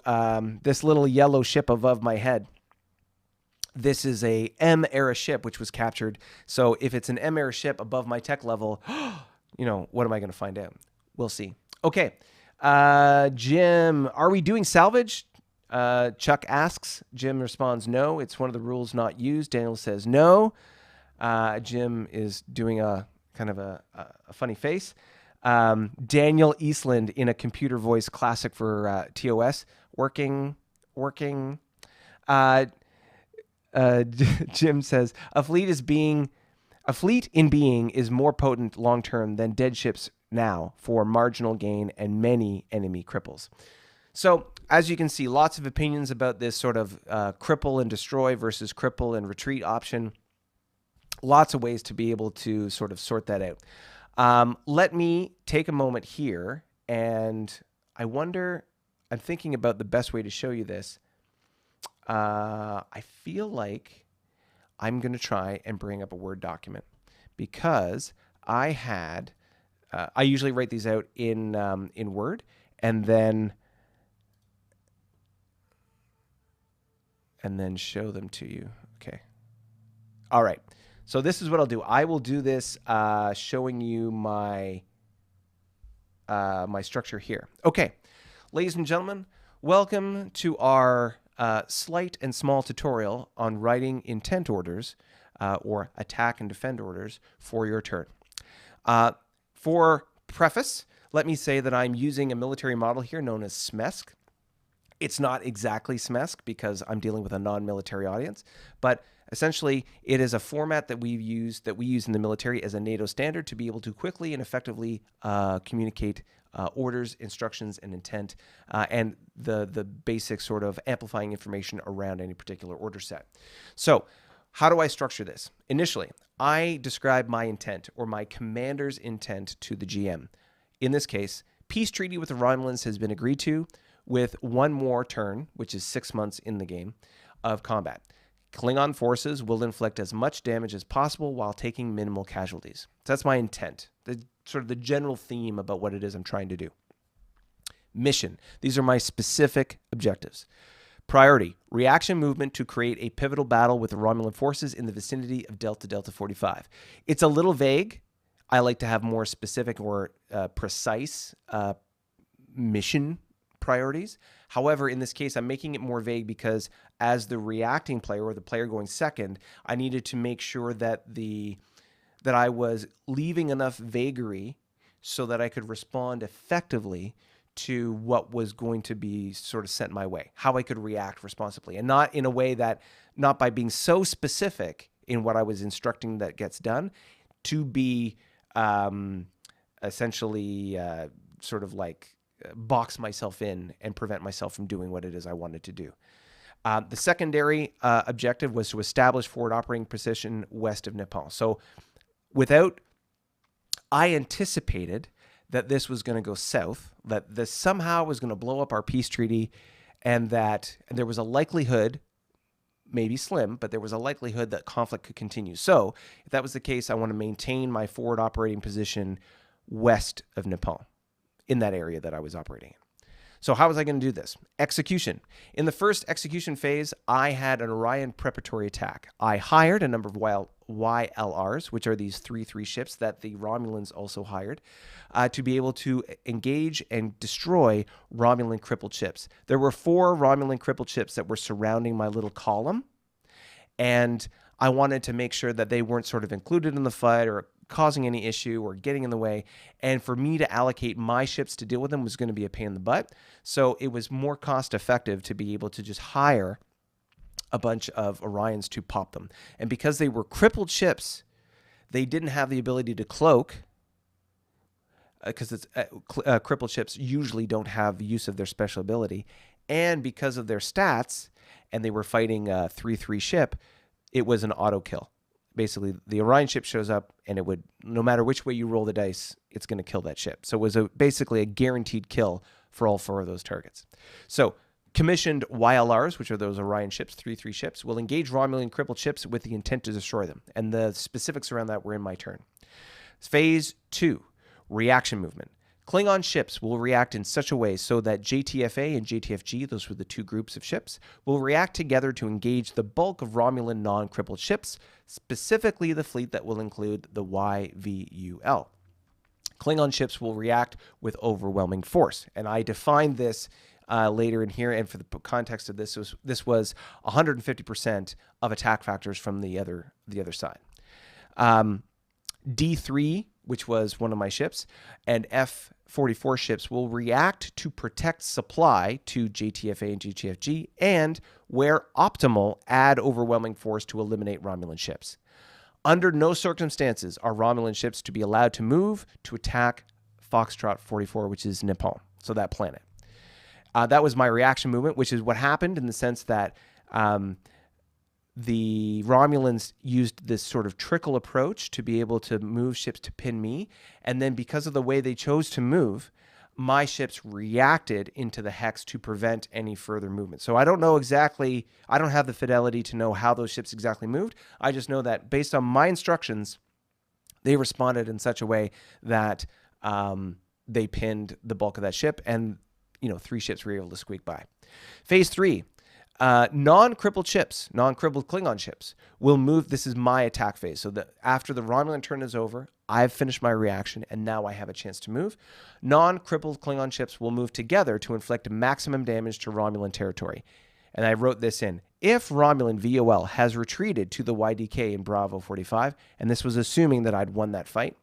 this little yellow ship above my head. This is a M-era ship, which was captured. So if it's an M-era ship above my tech level, what am I going to find out? We'll see. Okay. Jim, are we doing salvage? Chuck asks. Jim responds, no. It's one of the rules not used. Daniel says no. Jim is doing a kind of a funny face. Daniel Eastland in a computer voice classic for TOS. Working. Jim says, a fleet in being is more potent long-term than dead ships now for marginal gain and many enemy cripples. So as you can see, lots of opinions about this sort of cripple and destroy versus cripple and retreat option. Lots of ways to be able to sort of sort that out. Let me take a moment here, and I'm thinking about the best way to show you this. I feel like I'm going to try and bring up a Word document because I usually write these out in Word and then show them to you. Okay. All right. So this is what I'll do. I will do this showing you my structure here. Okay, ladies and gentlemen, welcome to our slight and small tutorial on writing intent orders or attack and defend orders for your turn. For preface, let me say that I'm using a military model here known as SMESC. It's not exactly SMESC because I'm dealing with a non-military audience, but essentially it is a format that we use in the military as a NATO standard to be able to quickly and effectively communicate orders, instructions, and intent, and the basic sort of amplifying information around any particular order set. So how do I structure this? Initially, I describe my intent or my commander's intent to the GM. In this case, peace treaty with the Romulans has been agreed to, with one more turn, which is 6 months in the game, of combat. Klingon forces will inflict as much damage as possible while taking minimal casualties. So that's my intent, sort of the general theme about what it is I'm trying to do. Mission. These are my specific objectives. Priority. Reaction movement to create a pivotal battle with the Romulan forces in the vicinity of Delta 45. It's a little vague. I like to have more specific or precise mission priorities. However, in this case, I'm making it more vague because as the reacting player or the player going second, I needed to make sure that I was leaving enough vagary so that I could respond effectively to what was going to be sort of sent my way, how I could react responsibly, and not in a way that, not by being so specific in what I was instructing that gets done, to be essentially sort of like box myself in and prevent myself from doing what it is I wanted to do. The secondary objective was to establish forward operating position west of Nepal. So I anticipated that this was going to go south, that this somehow was going to blow up our peace treaty, and that there was a likelihood, maybe slim, but there was a likelihood that conflict could continue. So if that was the case, I want to maintain my forward operating position west of Nepal, in that area that I was operating in. So how was I going to do this? Execution. In the first execution phase, I had an Orion preparatory attack. I hired a number of YLRs, which are these 3-3 ships that the Romulans also hired, to be able to engage and destroy Romulan crippled ships. There were 4 Romulan crippled ships that were surrounding my little column, and I wanted to make sure that they weren't sort of included in the fight or causing any issue or getting in the way. And for me to allocate my ships to deal with them was going to be a pain in the butt. So it was more cost effective to be able to just hire a bunch of Orions to pop them. And because they were crippled ships, they didn't have the ability to cloak, because crippled ships usually don't have the use of their special ability. And because of their stats, and they were fighting a 3-3 ship, it was an auto kill. Basically, the Orion ship shows up, and it would, no matter which way you roll the dice, it's going to kill that ship. So it was basically a guaranteed kill for all 4 of those targets. So commissioned YLRs, which are those Orion ships, 3-3 ships, will engage Romulan crippled ships with the intent to destroy them. And the specifics around that were in my turn. Phase 2, reaction movement. Klingon ships will react in such a way so that JTFA and JTFG, those were the 2 groups of ships, will react together to engage the bulk of Romulan non-crippled ships, specifically the fleet that will include the YVUL. Klingon ships will react with overwhelming force. And I defined this later in here, and for the context of this was 150% of attack factors from the other side. D3, which was one of my ships, and F-44 ships will react to protect supply to JTFA and JTFG, and where optimal, add overwhelming force to eliminate Romulan ships. Under no circumstances are Romulan ships to be allowed to move to attack Foxtrot 44, which is Nepal, so that planet. That was my reaction movement, which is what happened in the sense that the Romulans used this sort of trickle approach to be able to move ships to pin me. And then because of the way they chose to move, my ships reacted into the hex to prevent any further movement. So I don't know exactly, I don't have the fidelity to know how those ships exactly moved. I just know that based on my instructions, they responded in such a way that they pinned the bulk of that ship, and 3 ships were able to squeak by. Phase 3. Non-crippled ships, non-crippled Klingon ships will move. This is my attack phase. So that after the Romulan turn is over, I've finished my reaction, and now I have a chance to move. Non-crippled Klingon ships will move together to inflict maximum damage to Romulan territory. And I wrote this in. If Romulan VOL has retreated to the YDK in Bravo 45, and this was assuming that I'd won that fight,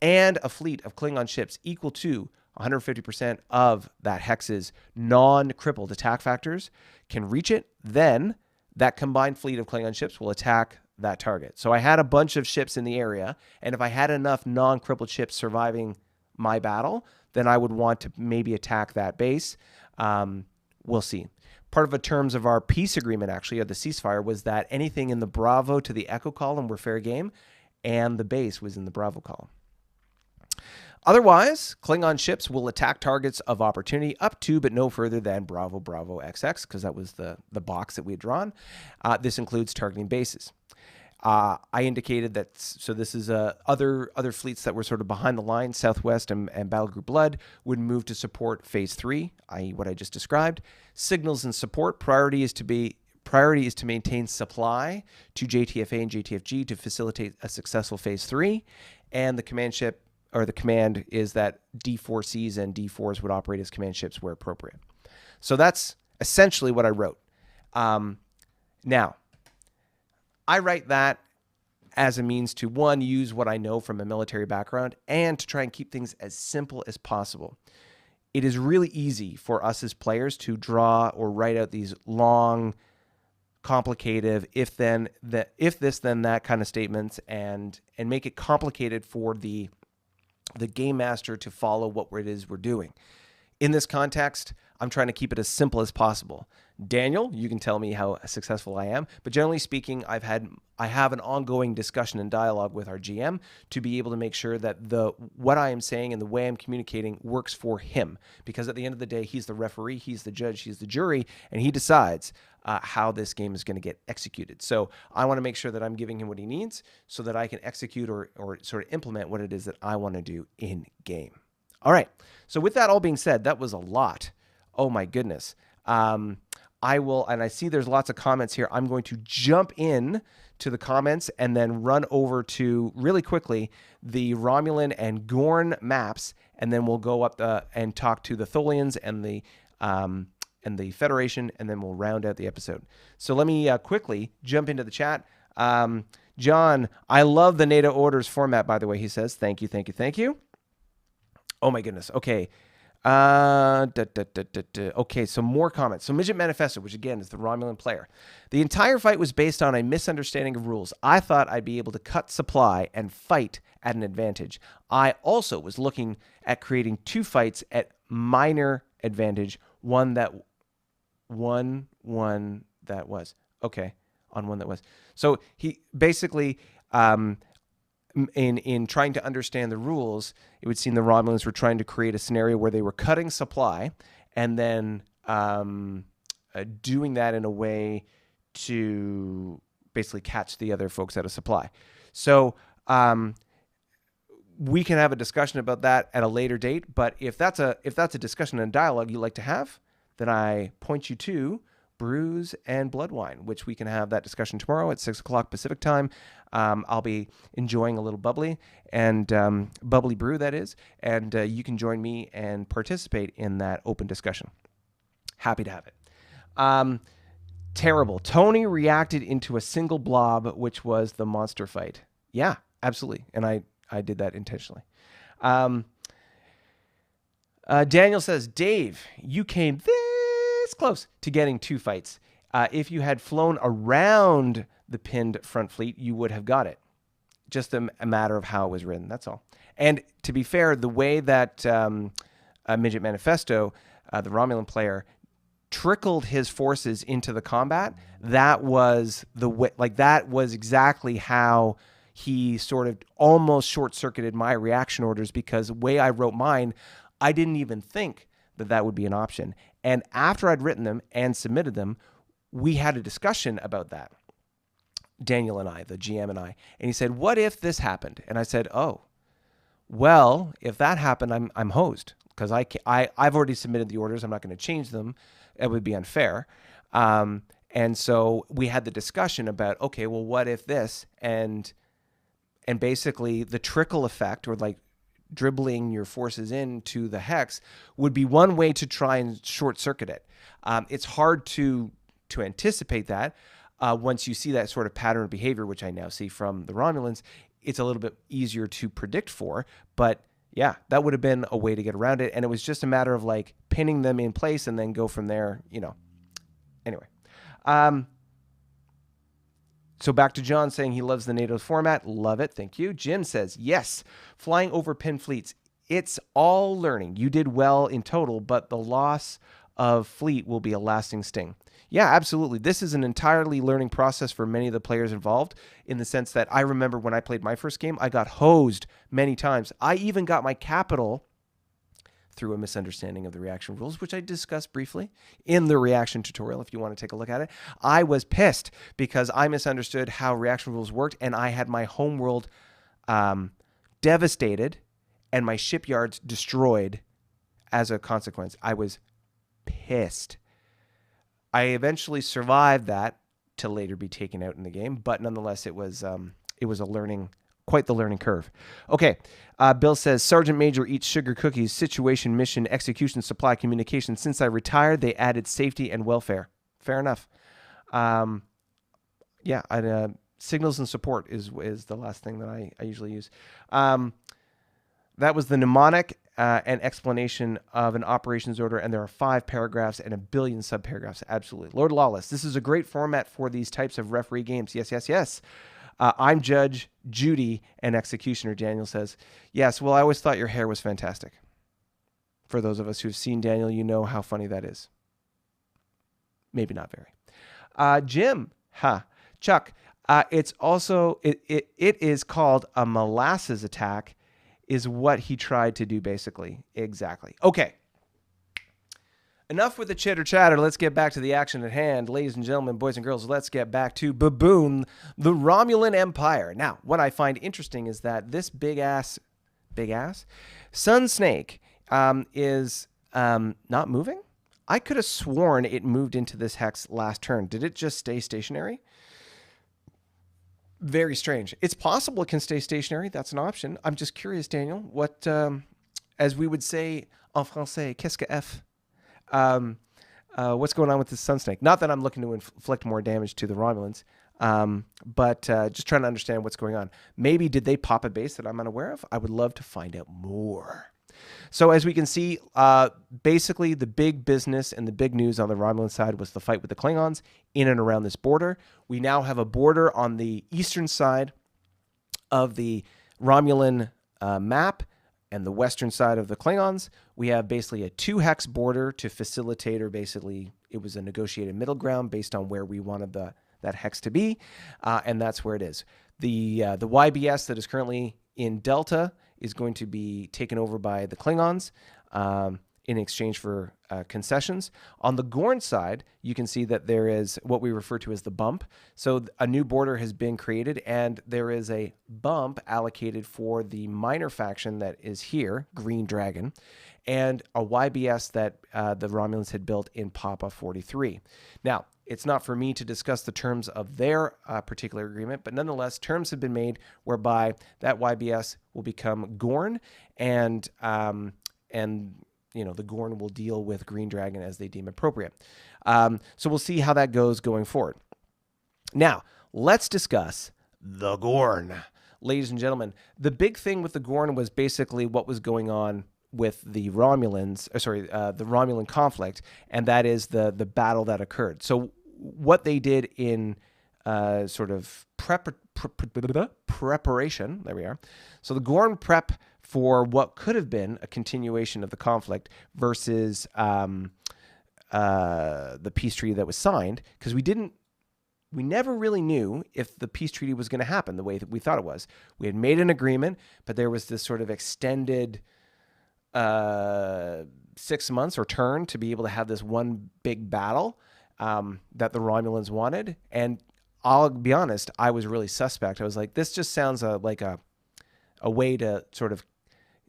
and a fleet of Klingon ships equal to 150% of that hex's non-crippled attack factors can reach it, then that combined fleet of Klingon ships will attack that target. So I had a bunch of ships in the area, and if I had enough non-crippled ships surviving my battle, then I would want to maybe attack that base. We'll see. Part of the terms of our peace agreement, actually, of the ceasefire, was that anything in the Bravo to the Echo column were fair game, and the base was in the Bravo column. Otherwise, Klingon ships will attack targets of opportunity up to but no further than Bravo Bravo XX, because that was the box that we had drawn. This includes targeting bases. I indicated that, so this is other fleets that were sort of behind the line, Southwest and Battle Group Blood, would move to support Phase 3, i.e. what I just described. Signals and support, priority is to maintain supply to JTFA and JTFG to facilitate a successful Phase 3, and the command ship, or the command, is that D4Cs and D4s would operate as command ships where appropriate. So that's essentially what I wrote. Now, I write that as a means to, one, use what I know from a military background, and to try and keep things as simple as possible. It is really easy for us as players to draw or write out these long, complicated if this then that kind of statements, and make it complicated for the game master to follow what it is we're doing. In this context, I'm trying to keep it as simple as possible. Daniel, you can tell me how successful I am, but generally speaking, I have an ongoing discussion and dialogue with our GM to be able to make sure that what I am saying and the way I'm communicating works for him, because at the end of the day, he's the referee, he's the judge, he's the jury, and he decides how this game is going to get executed. So I want to make sure that I'm giving him what he needs so that I can execute or sort of implement what it is that I want to do in game. All right. So with that all being said, that was a lot. Oh my goodness. I will, and I see there's lots of comments here. I'm going to jump in to the comments and then run over to, really quickly, the Romulan and Gorn maps, and then we'll go up and talk to the Tholians and the Federation, and then we'll round out the episode. So let me quickly jump into the chat. John, I love the NATO orders format, by the way, he says. Thank you, thank you, thank you. Oh my goodness. Okay. Okay, so more comments. So Midget Manifesto, which again is the Romulan player. The entire fight was based on a misunderstanding of rules. I thought I'd be able to cut supply and fight at an advantage. I also was looking at creating 2 fights at minor advantage. One that was. Okay, on one that was. So he basically... in trying to understand the rules, it would seem the Romulans were trying to create a scenario where they were cutting supply and then doing that in a way to basically catch the other folks out of supply. So we can have a discussion about that at a later date. But if that's a discussion and dialogue you like to have, then I point you to Brews and Blood Wine, which we can have that discussion tomorrow at 6 o'clock Pacific time. I'll be enjoying a little bubbly and bubbly brew, that is, and you can join me and participate in that open discussion. Happy to have it. Terrible. Tony reacted into a single blob, which was the monster fight. Yeah, absolutely, and I did that intentionally. Daniel says, Dave, you came this close to getting 2 fights. If you had flown around the pinned front fleet, you would have got it. Just a matter of how it was written. That's all. And to be fair, the way that Midget Manifesto, the Romulan player, trickled his forces into the combat, that was the way, like that was exactly how he sort of almost short-circuited my reaction orders, because the way I wrote mine, I didn't even think that would be an option. And after I'd written them and submitted them, we had a discussion about that. Daniel and I, the GM and I, and he said, what if this happened? And I said, oh, well, if that happened, I'm hosed, because I've already submitted the orders. I'm not going to change them. It would be unfair. And so we had the discussion about, okay, well, what if this? And basically the trickle effect, or like dribbling your forces into the hex, would be one way to try and short circuit it. It's hard to anticipate that. Once you see that sort of pattern of behavior, which I now see from the Romulans, it's a little bit easier to predict for. But yeah, that would have been a way to get around it. And it was just a matter of like pinning them in place and then go from there, you know. Anyway. So back to John saying he loves the NATO format. Love it. Thank you. Jim says, yes, flying over pinned fleets. It's all learning. You did well in total, but the loss of fleet will be a lasting sting. Yeah, absolutely. This is an entirely learning process for many of the players involved, in the sense that I remember when I played my first game, I got hosed many times. I even got my capital through a misunderstanding of the reaction rules, which I discussed briefly in the reaction tutorial if you want to take a look at it. I was pissed because I misunderstood how reaction rules worked, and I had my homeworld devastated and my shipyards destroyed as a consequence. I was pissed. I eventually survived that to later be taken out in the game, but nonetheless, it was quite the learning curve. Okay, Bill says, Sergeant Major eats sugar cookies, situation, mission, execution, supply, communication. Since I retired, they added safety and welfare. Fair enough. Signals and support is the last thing that I usually use. That was the mnemonic and explanation of an operations order, and there are 5 paragraphs and 1 billion subparagraphs. Absolutely. Lord Lawless, this is a great format for these types of referee games. Yes, yes, yes. I'm Judge Judy and Executioner, Daniel says. Yes, well, I always thought your hair was fantastic. For those of us who've seen Daniel, you know how funny that is. Maybe not very. Jim, Chuck, it's also, it is called a molasses attack, is what he tried to do, basically. Exactly. Okay. Enough with the chitter chatter. Let's get back to the action at hand. Ladies and gentlemen, boys and girls, let's get back to Baboon, the Romulan Empire. Now, what I find interesting is that this big ass Sun Snake is not moving. I could have sworn it moved into this hex last turn. Did it just stay stationary? Very strange. It's possible it can stay stationary. That's an option. I'm just curious, Daniel, what, as we would say en français, qu'est-ce que F? What's going on with this Sun Snake? Not that I'm looking to inflict more damage to the Romulans, but just trying to understand what's going on. Maybe did they pop a base that I'm unaware of? I would love to find out more. So as we can see, basically the big business and the big news on the Romulan side was the fight with the Klingons in and around this border. We now have a border on the eastern side of the Romulan map and the western side of the Klingons. We have basically a 2-hex border to facilitate, or basically it was a negotiated middle ground based on where we wanted that hex to be, and that's where it is. The YBS that is currently in Delta is going to be taken over by the Klingons in exchange for concessions. On the Gorn side, you can see that there is what we refer to as the bump. So a new border has been created, and there is a bump allocated for the minor faction that is here, Green Dragon, and a YBS that the Romulans had built in Papa 43. Now, it's not for me to discuss the terms of their particular agreement, but nonetheless, terms have been made whereby that YBS will become Gorn, and you know, the Gorn will deal with Green Dragon as they deem appropriate. So we'll see how that goes going forward. Now, let's discuss the Gorn. Ladies and gentlemen, the big thing with the Gorn was basically what was going on with the Romulans, the Romulan conflict, and that is the battle that occurred. So what they did in sort of preparation, there we are. So the Gorn prep for what could have been a continuation of the conflict versus the peace treaty that was signed, because we never really knew if the peace treaty was going to happen the way that we thought it was. We had made an agreement, but there was this sort of extended 6 months or turn to be able to have this one big battle that the Romulans wanted. And I'll be honest, I was really suspect. I was like, this just sounds like a way to sort of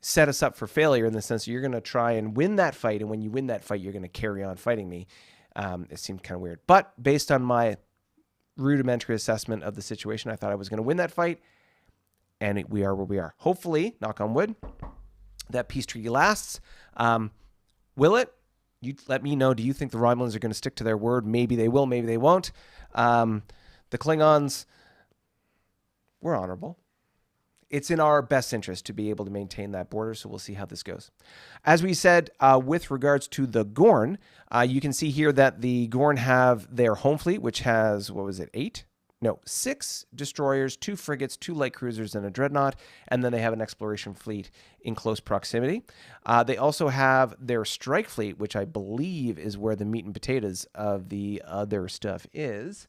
set us up for failure, in the sense that you're going to try and win that fight, and when you win that fight, you're going to carry on fighting me. It seemed kind of weird. But based on my rudimentary assessment of the situation, I thought I was going to win that fight, and we are where we are. Hopefully, knock on wood, that peace treaty lasts. Will it? You let me know. Do you think the Romulans are going to stick to their word? Maybe they will, maybe they won't. The Klingons were honorable. It's in our best interest to be able to maintain that border, so we'll see how this goes. As we said, with regards to the Gorn, you can see here that the Gorn have their home fleet, which has, 8 6 destroyers, 2 frigates, 2 light cruisers, and a dreadnought, and then they have an exploration fleet in close proximity. They also have their strike fleet, which I believe is where the meat and potatoes of the other stuff is.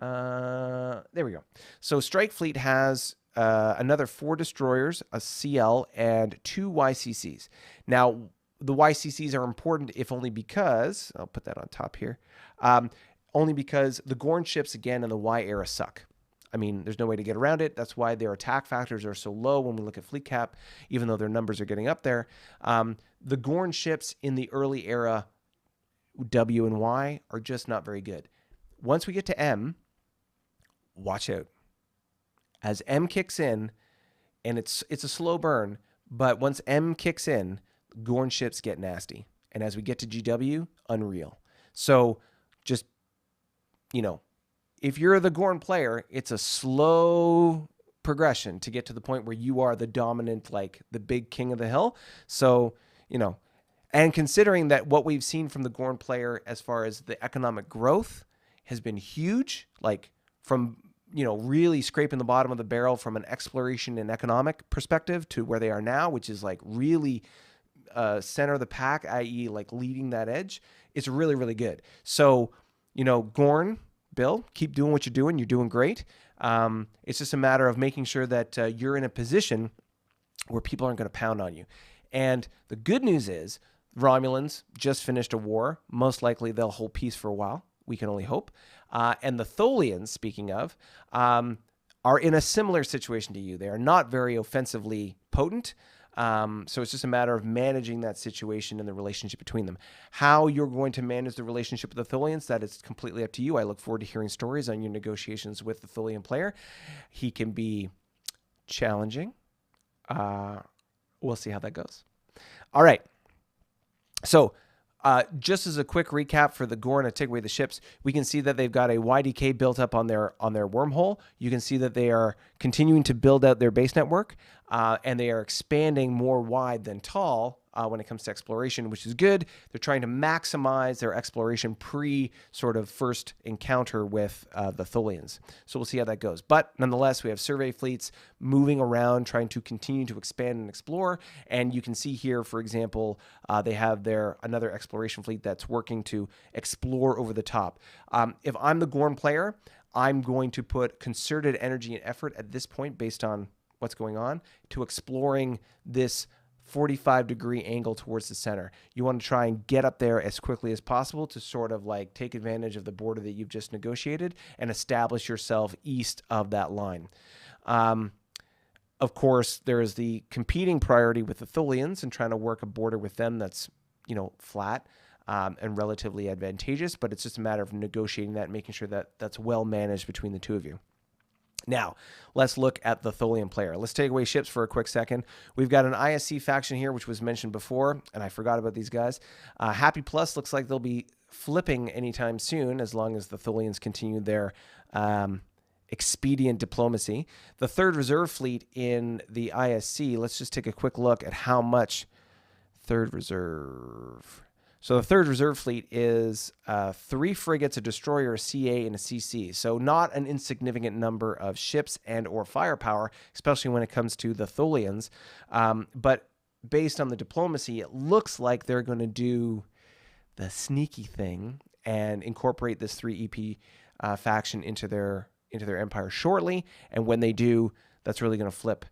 There we go. So strike fleet has another 4 destroyers, a CL, and 2 YCCs. Now, the YCCs are important if only because, I'll put that on top here, only because the Gorn ships, again, in the Y era suck. I mean, there's no way to get around it. That's why their attack factors are so low when we look at fleet cap, even though their numbers are getting up there. The Gorn ships in the early era, W and Y, are just not very good. Once we get to M, watch out. As M kicks in, and it's a slow burn, but once M kicks in, Gorn ships get nasty. And as we get to GW, unreal. So just, if you're the Gorn player, it's a slow progression to get to the point where you are the dominant, like the big king of the hill. So, and considering that what we've seen from the Gorn player as far as the economic growth has been huge, like from, really scraping the bottom of the barrel from an exploration and economic perspective to where they are now, which is like really center of the pack, i.e. like leading that edge, it's really, really good. So, Gorn, Bill, keep doing what you're doing. You're doing great. It's just a matter of making sure that you're in a position where people aren't going to pound on you. And the good news is Romulans just finished a war. Most likely they'll hold peace for a while. We can only hope. And the Tholians, speaking of, are in a similar situation to you. They are not very offensively potent. So it's just a matter of managing that situation and the relationship between them. How you're going to manage the relationship with the Tholians, that is completely up to you. I look forward to hearing stories on your negotiations with the Tholian player. He can be challenging. We'll see how that goes. All right. So just as a quick recap for the Gorn, to take away the ships, we can see that they've got a YDK built up on their wormhole. You can see that they are continuing to build out their base network, and they are expanding more wide than tall when it comes to exploration, which is good. They're trying to maximize their exploration pre sort of first encounter with the Tholians. So we'll see how that goes. But nonetheless, we have survey fleets moving around, trying to continue to expand and explore. And you can see here, for example, they have another exploration fleet that's working to explore over the top. If I'm the Gorn player, I'm going to put concerted energy and effort at this point based on what's going on to exploring this 45-degree angle towards the center. You want to try and get up there as quickly as possible to sort of like take advantage of the border that you've just negotiated and establish yourself east of that line. Of course, there is the competing priority with the Tholians and trying to work a border with them that's, flat and relatively advantageous, but it's just a matter of negotiating that and making sure that that's well managed between the two of you. Now, let's look at the Tholian player. Let's take away ships for a quick second. We've got an ISC faction here, which was mentioned before, and I forgot about these guys. Happy Plus looks like they'll be flipping anytime soon, as long as the Tholians continue their expedient diplomacy. The third reserve fleet in the ISC, let's just take a quick look at how much third reserve... So the third reserve fleet is 3 frigates, a destroyer, a CA, and a CC. So not an insignificant number of ships and or firepower, especially when it comes to the Tholians. But based on the diplomacy, it looks like they're going to do the sneaky thing and incorporate this 3 EP faction into their empire shortly. And when they do, that's really going to flip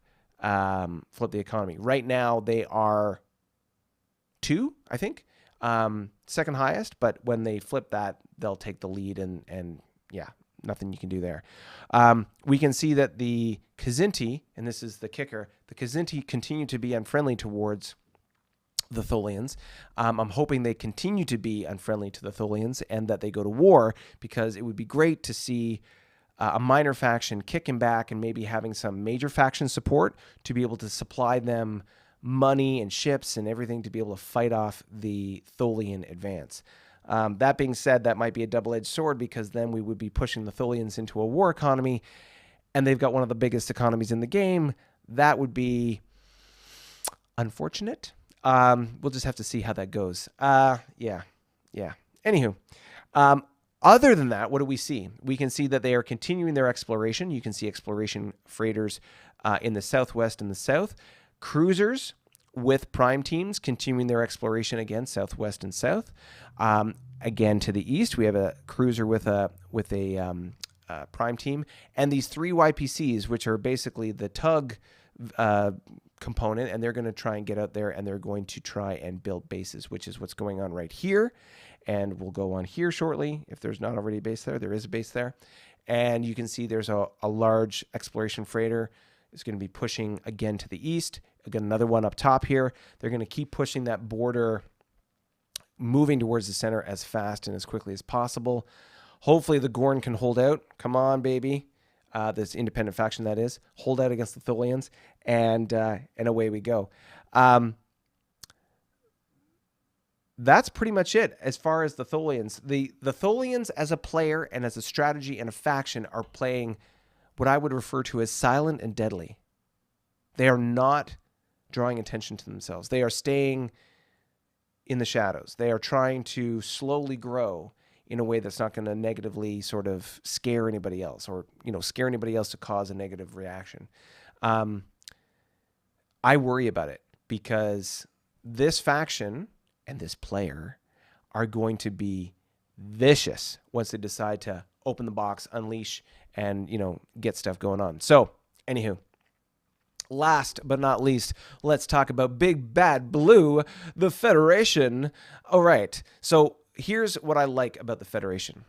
the economy. Right now, they are 2, I think. Second highest, but when they flip that, they'll take the lead and yeah, nothing you can do there. We can see that the Kzinti, and this is the kicker, the Kzinti continue to be unfriendly towards the Tholians. I'm hoping they continue to be unfriendly to the Tholians and that they go to war, because it would be great to see a minor faction kicking back and maybe having some major faction support to be able to supply them money and ships and everything to be able to fight off the Tholian advance. That being said, that might be a double-edged sword, because then we would be pushing the Tholians into a war economy, and they've got one of the biggest economies in the game. That would be unfortunate. We'll just have to see how that goes. Yeah. Anywho, Other than that, what do we see? We can see that they are continuing their exploration. You can see exploration freighters in the southwest and the south. Cruisers with prime teams continuing their exploration again, southwest and south. Again, to the east, we have a cruiser with a prime team. And these 3 YPCs, which are basically the tug component, and they're going to try and get out there, and they're going to try and build bases, which is what's going on right here. And we'll go on here shortly. If there's not already a base there, there is a base there. And you can see there's a large exploration freighter. It's going to be pushing again to the east. Again, another one up top here. They're going to keep pushing that border, moving towards the center as fast and as quickly as possible. Hopefully the Gorn can hold out. Come on, baby. This independent faction, that is. Hold out against the Tholians, and away we go. That's pretty much it as far as the Tholians. The Tholians as a player and as a strategy and a faction are playing what I would refer to as silent and deadly. They are not drawing attention to themselves. They are staying in the shadows. They are trying to slowly grow in a way that's not going to negatively sort of scare anybody else, or, scare anybody else to cause a negative reaction. I worry about it because this faction and this player are going to be vicious once they decide to open the box, unleash, and, get stuff going on. So, anywho, last but not least, let's talk about Big Bad Blue, the Federation. All right, so here's what I like about the Federation.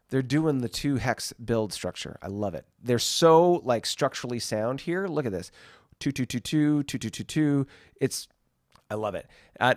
They're doing the 2 hex build structure. I love it. They're so structurally sound here. Look at this. 2222, 2222. I love it.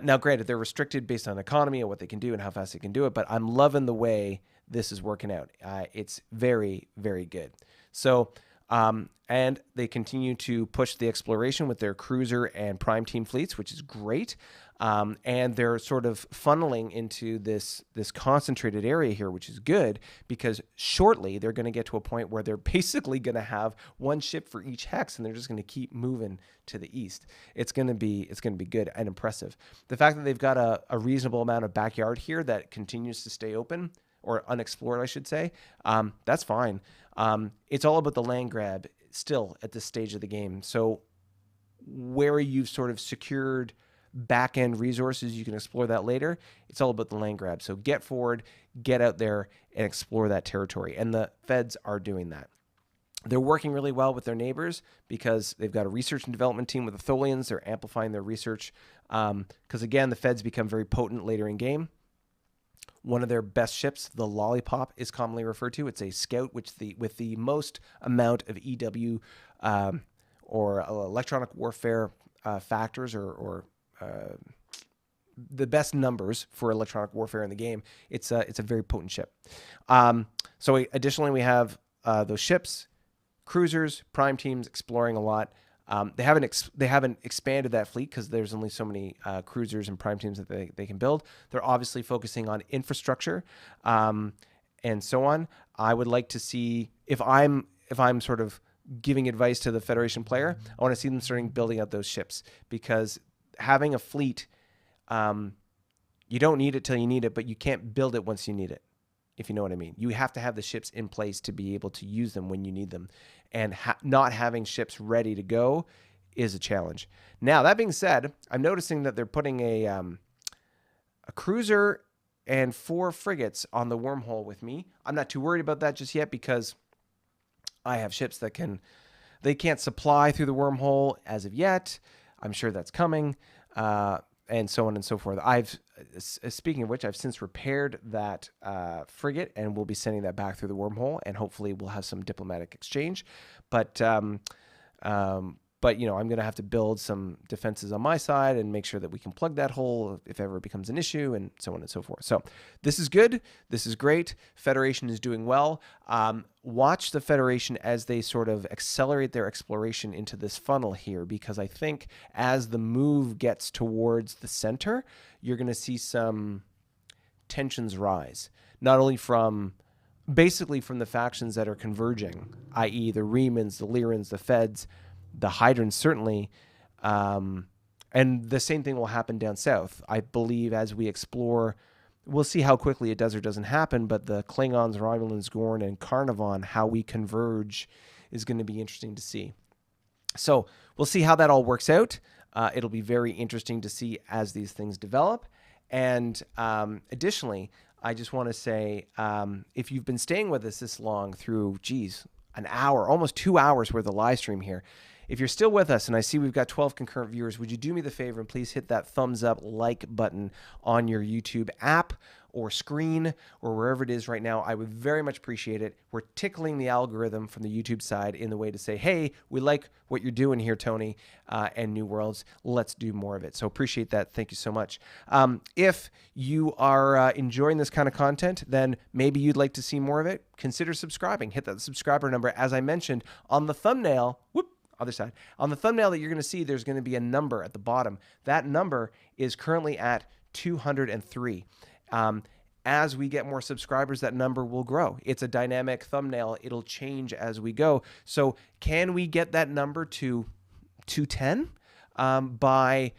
Now, granted, they're restricted based on economy and what they can do and how fast they can do it, but I'm loving the way this is working out. It's very, very good. So, and they continue to push the exploration with their cruiser and prime team fleets, which is great. And they're sort of funneling into this concentrated area here, which is good, because shortly they're going to get to a point where they're basically going to have 1 ship for each hex, and they're just going to keep moving to the east. It's going to be good and impressive. The fact that they've got a reasonable amount of backyard here that continues to stay open, or unexplored, I should say, that's fine. It's all about the land grab still at this stage of the game. So where you've sort of secured back-end resources, you can explore that later. It's all about the land grab. So get forward, get out there, and explore that territory. And the Feds are doing that. They're working really well with their neighbors because they've got a research and development team with the Tholians. They're amplifying their research because, again, the Feds become very potent later in game. One of their best ships, the Lollipop, is commonly referred to. It's a scout with the most amount of EW or electronic warfare factors or the best numbers for electronic warfare in the game. It's a very potent ship. So additionally, we have those ships, cruisers, prime teams exploring a lot. They haven't expanded that fleet because there's only so many cruisers and prime teams that they can build. They're obviously focusing on infrastructure and so on. I would like to see, if I'm sort of giving advice to the Federation player, I want to see them starting building out those ships, because having a fleet, you don't need it till you need it, but you can't build it once you need it, if you know what I mean. You have to have the ships in place to be able to use them when you need them. And not having ships ready to go is a challenge. Now, that being said, I'm noticing that they're putting a cruiser and 4 frigates on the wormhole with me. I'm not too worried about that just yet, because I have ships that they can't supply through the wormhole as of yet. I'm sure that's coming, and so on and so forth. Speaking of which, I've since repaired that frigate, and we'll be sending that back through the wormhole, and hopefully we'll have some diplomatic exchange. But I'm going to have to build some defenses on my side and make sure that we can plug that hole if ever it becomes an issue, and so on and so forth. So this is good. This is great. Federation is doing well. Watch the Federation as they sort of accelerate their exploration into this funnel here, because I think as the move gets towards the center, you're going to see some tensions rise, not only basically from the factions that are converging, i.e. the Remans, the Lyrans, the Feds, the Hydrants certainly, and the same thing will happen down south. I believe as we explore we'll see how quickly it does or doesn't happen, but the Klingons, Romulans, Gorn, and Carnarvon, how we converge is going to be interesting to see. So we'll see how that all works out. It'll be very interesting to see as these things develop. And additionally, I just want to say, if you've been staying with us this long through, an hour, almost 2 hours worth of live stream here, if you're still with us, and I see we've got 12 concurrent viewers, would you do me the favor and please hit that thumbs up like button on your YouTube app or screen or wherever it is right now? I would very much appreciate it. We're tickling the algorithm from the YouTube side in the way to say, hey, we like what you're doing here, Tony, and New Worlds. Let's do more of it. So appreciate that. Thank you so much. If you are enjoying this kind of content, then maybe you'd like to see more of it. Consider subscribing. Hit that subscriber number. As I mentioned on the thumbnail, other side. On the thumbnail that you're going to see, there's going to be a number at the bottom. That number is currently at 203. As we get more subscribers, that number will grow. It's a dynamic thumbnail. It'll change as we go. So can we get that number to 210 by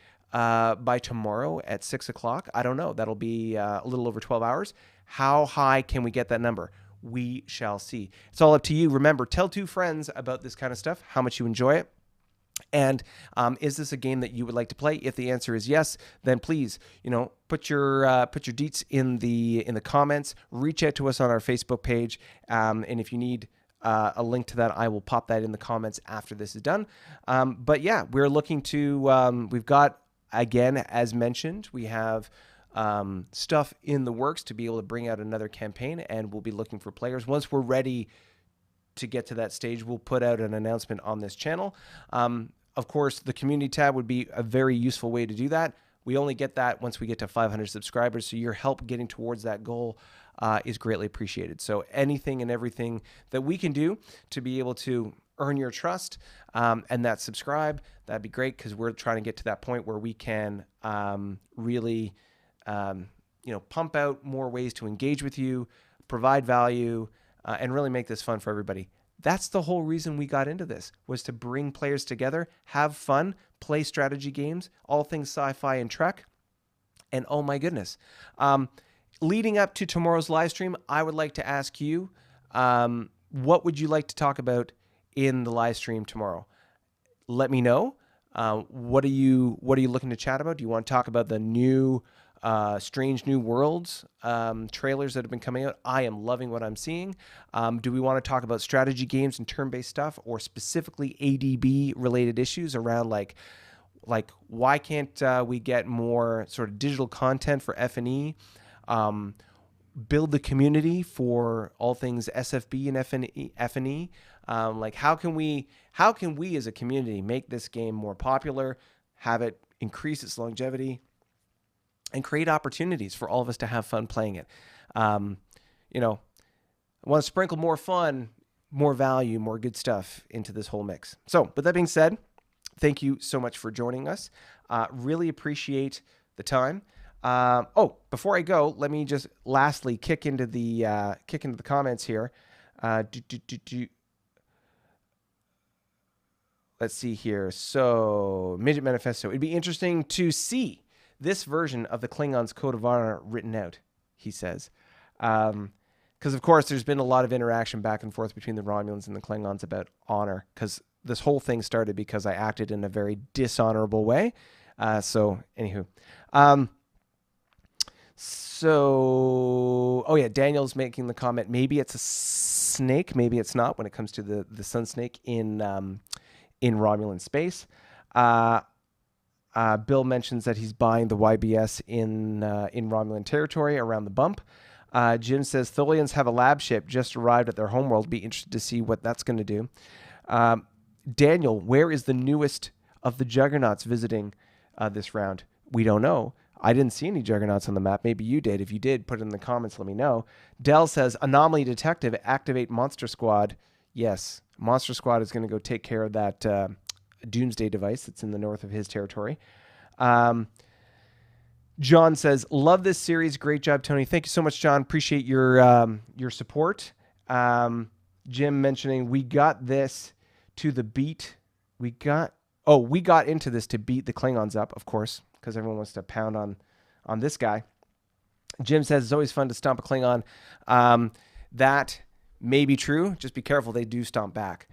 tomorrow at 6 o'clock? I don't know. That'll be a little over 12 hours. How high can we get that number? We shall see. It's all up to you. Remember, tell 2 friends about this kind of stuff, how much you enjoy it. And is this a game that you would like to play? If the answer is yes, then please, put your deets in the comments. Reach out to us on our Facebook page, and if you need a link to that, I will pop that in the comments after this is done. But yeah, we're looking to. We've got, again, as mentioned, we have stuff in the works to be able to bring out another campaign, and we'll be looking for players. Once we're ready to get to that stage, we'll put out an announcement on this channel. Of course, the community tab would be a very useful way to do that. We only get that once we get to 500 subscribers, so your help getting towards that goal is greatly appreciated. So anything and everything that we can do to be able to earn your trust and that subscribe, that'd be great, because we're trying to get to that point where we can really pump out more ways to engage with you, provide value, and really make this fun for everybody. That's the whole reason we got into this, was to bring players together, have fun, play strategy games, all things sci-fi and Trek. And oh my goodness, leading up to tomorrow's live stream, I would like to ask you, what would you like to talk about in the live stream tomorrow? Let me know. What are you looking to chat about? Do you want to talk about the new Strange New Worlds trailers that have been coming out? I am loving what I'm seeing. Do we want to talk about strategy games and turn-based stuff, or specifically ADB related issues around like why can't we get more sort of digital content for F&E? Build the community for all things SFB and F&E. How can we as a community make this game more popular, have it increase its longevity, and create opportunities for all of us to have fun playing it? I want to sprinkle more fun, more value, more good stuff into this whole mix. So with that being said, thank you so much for joining us. Really appreciate the time. Before I go, let me just lastly kick into the comments here. Let's see here. So, Midget Manifesto. It'd be interesting to see this version of the Klingons' Code of Honor written out, he says. Because, of course, there's been a lot of interaction back and forth between the Romulans and the Klingons about honor, because this whole thing started because I acted in a very dishonorable way. Anywho. Daniel's making the comment, maybe it's a snake, maybe it's not, when it comes to the sun snake in Romulan space. Bill mentions that he's buying the YBS in Romulan territory around the bump. Jim says Tholians have a lab ship just arrived at their homeworld. Be interested to see what that's going to do. Daniel, where is the newest of the Juggernauts visiting this round? We don't know. I didn't see any Juggernauts on the map. Maybe you did. If you did, put it in the comments. Let me know. Dell says, Anomaly Detective, activate Monster Squad. Yes, Monster Squad is going to go take care of that Doomsday device that's in the north of his territory. John says, love this series. Great job, Tony. Thank you so much, John. Appreciate your support. Jim mentioning we got this to the beat. We got into this to beat the Klingons up, of course, because everyone wants to pound on this guy. Jim says it's always fun to stomp a Klingon. That may be true. Just be careful. They do stomp back.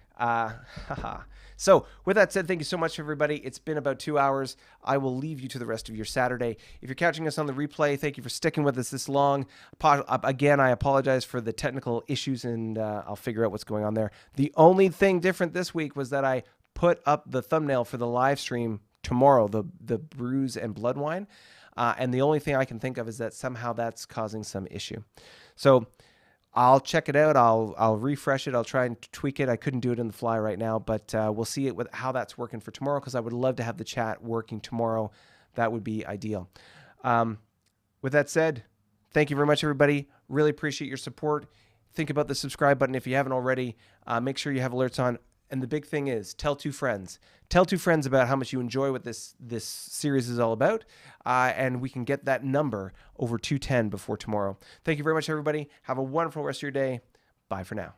So with that said, thank you so much, everybody. It's been about 2 hours. I will leave you to the rest of your Saturday. If you're catching us on the replay, thank you for sticking with us this long. Again, I apologize for the technical issues, and I'll figure out what's going on there. The only thing different this week was that I put up the thumbnail for the live stream tomorrow, the Brews and Blood Wine. And the only thing I can think of is that somehow that's causing some issue. So I'll check it out. I'll refresh it. I'll try and tweak it. I couldn't do it in the fly right now, but we'll see it with how that's working for tomorrow, because I would love to have the chat working tomorrow. That would be ideal. With that said, thank you very much, everybody. Really appreciate your support. Think about the subscribe button if you haven't already. Make sure you have alerts on. And the big thing is, tell two friends. Tell two friends about how much you enjoy what this series is all about, and we can get that number over 210 before tomorrow. Thank you very much, everybody. Have a wonderful rest of your day. Bye for now.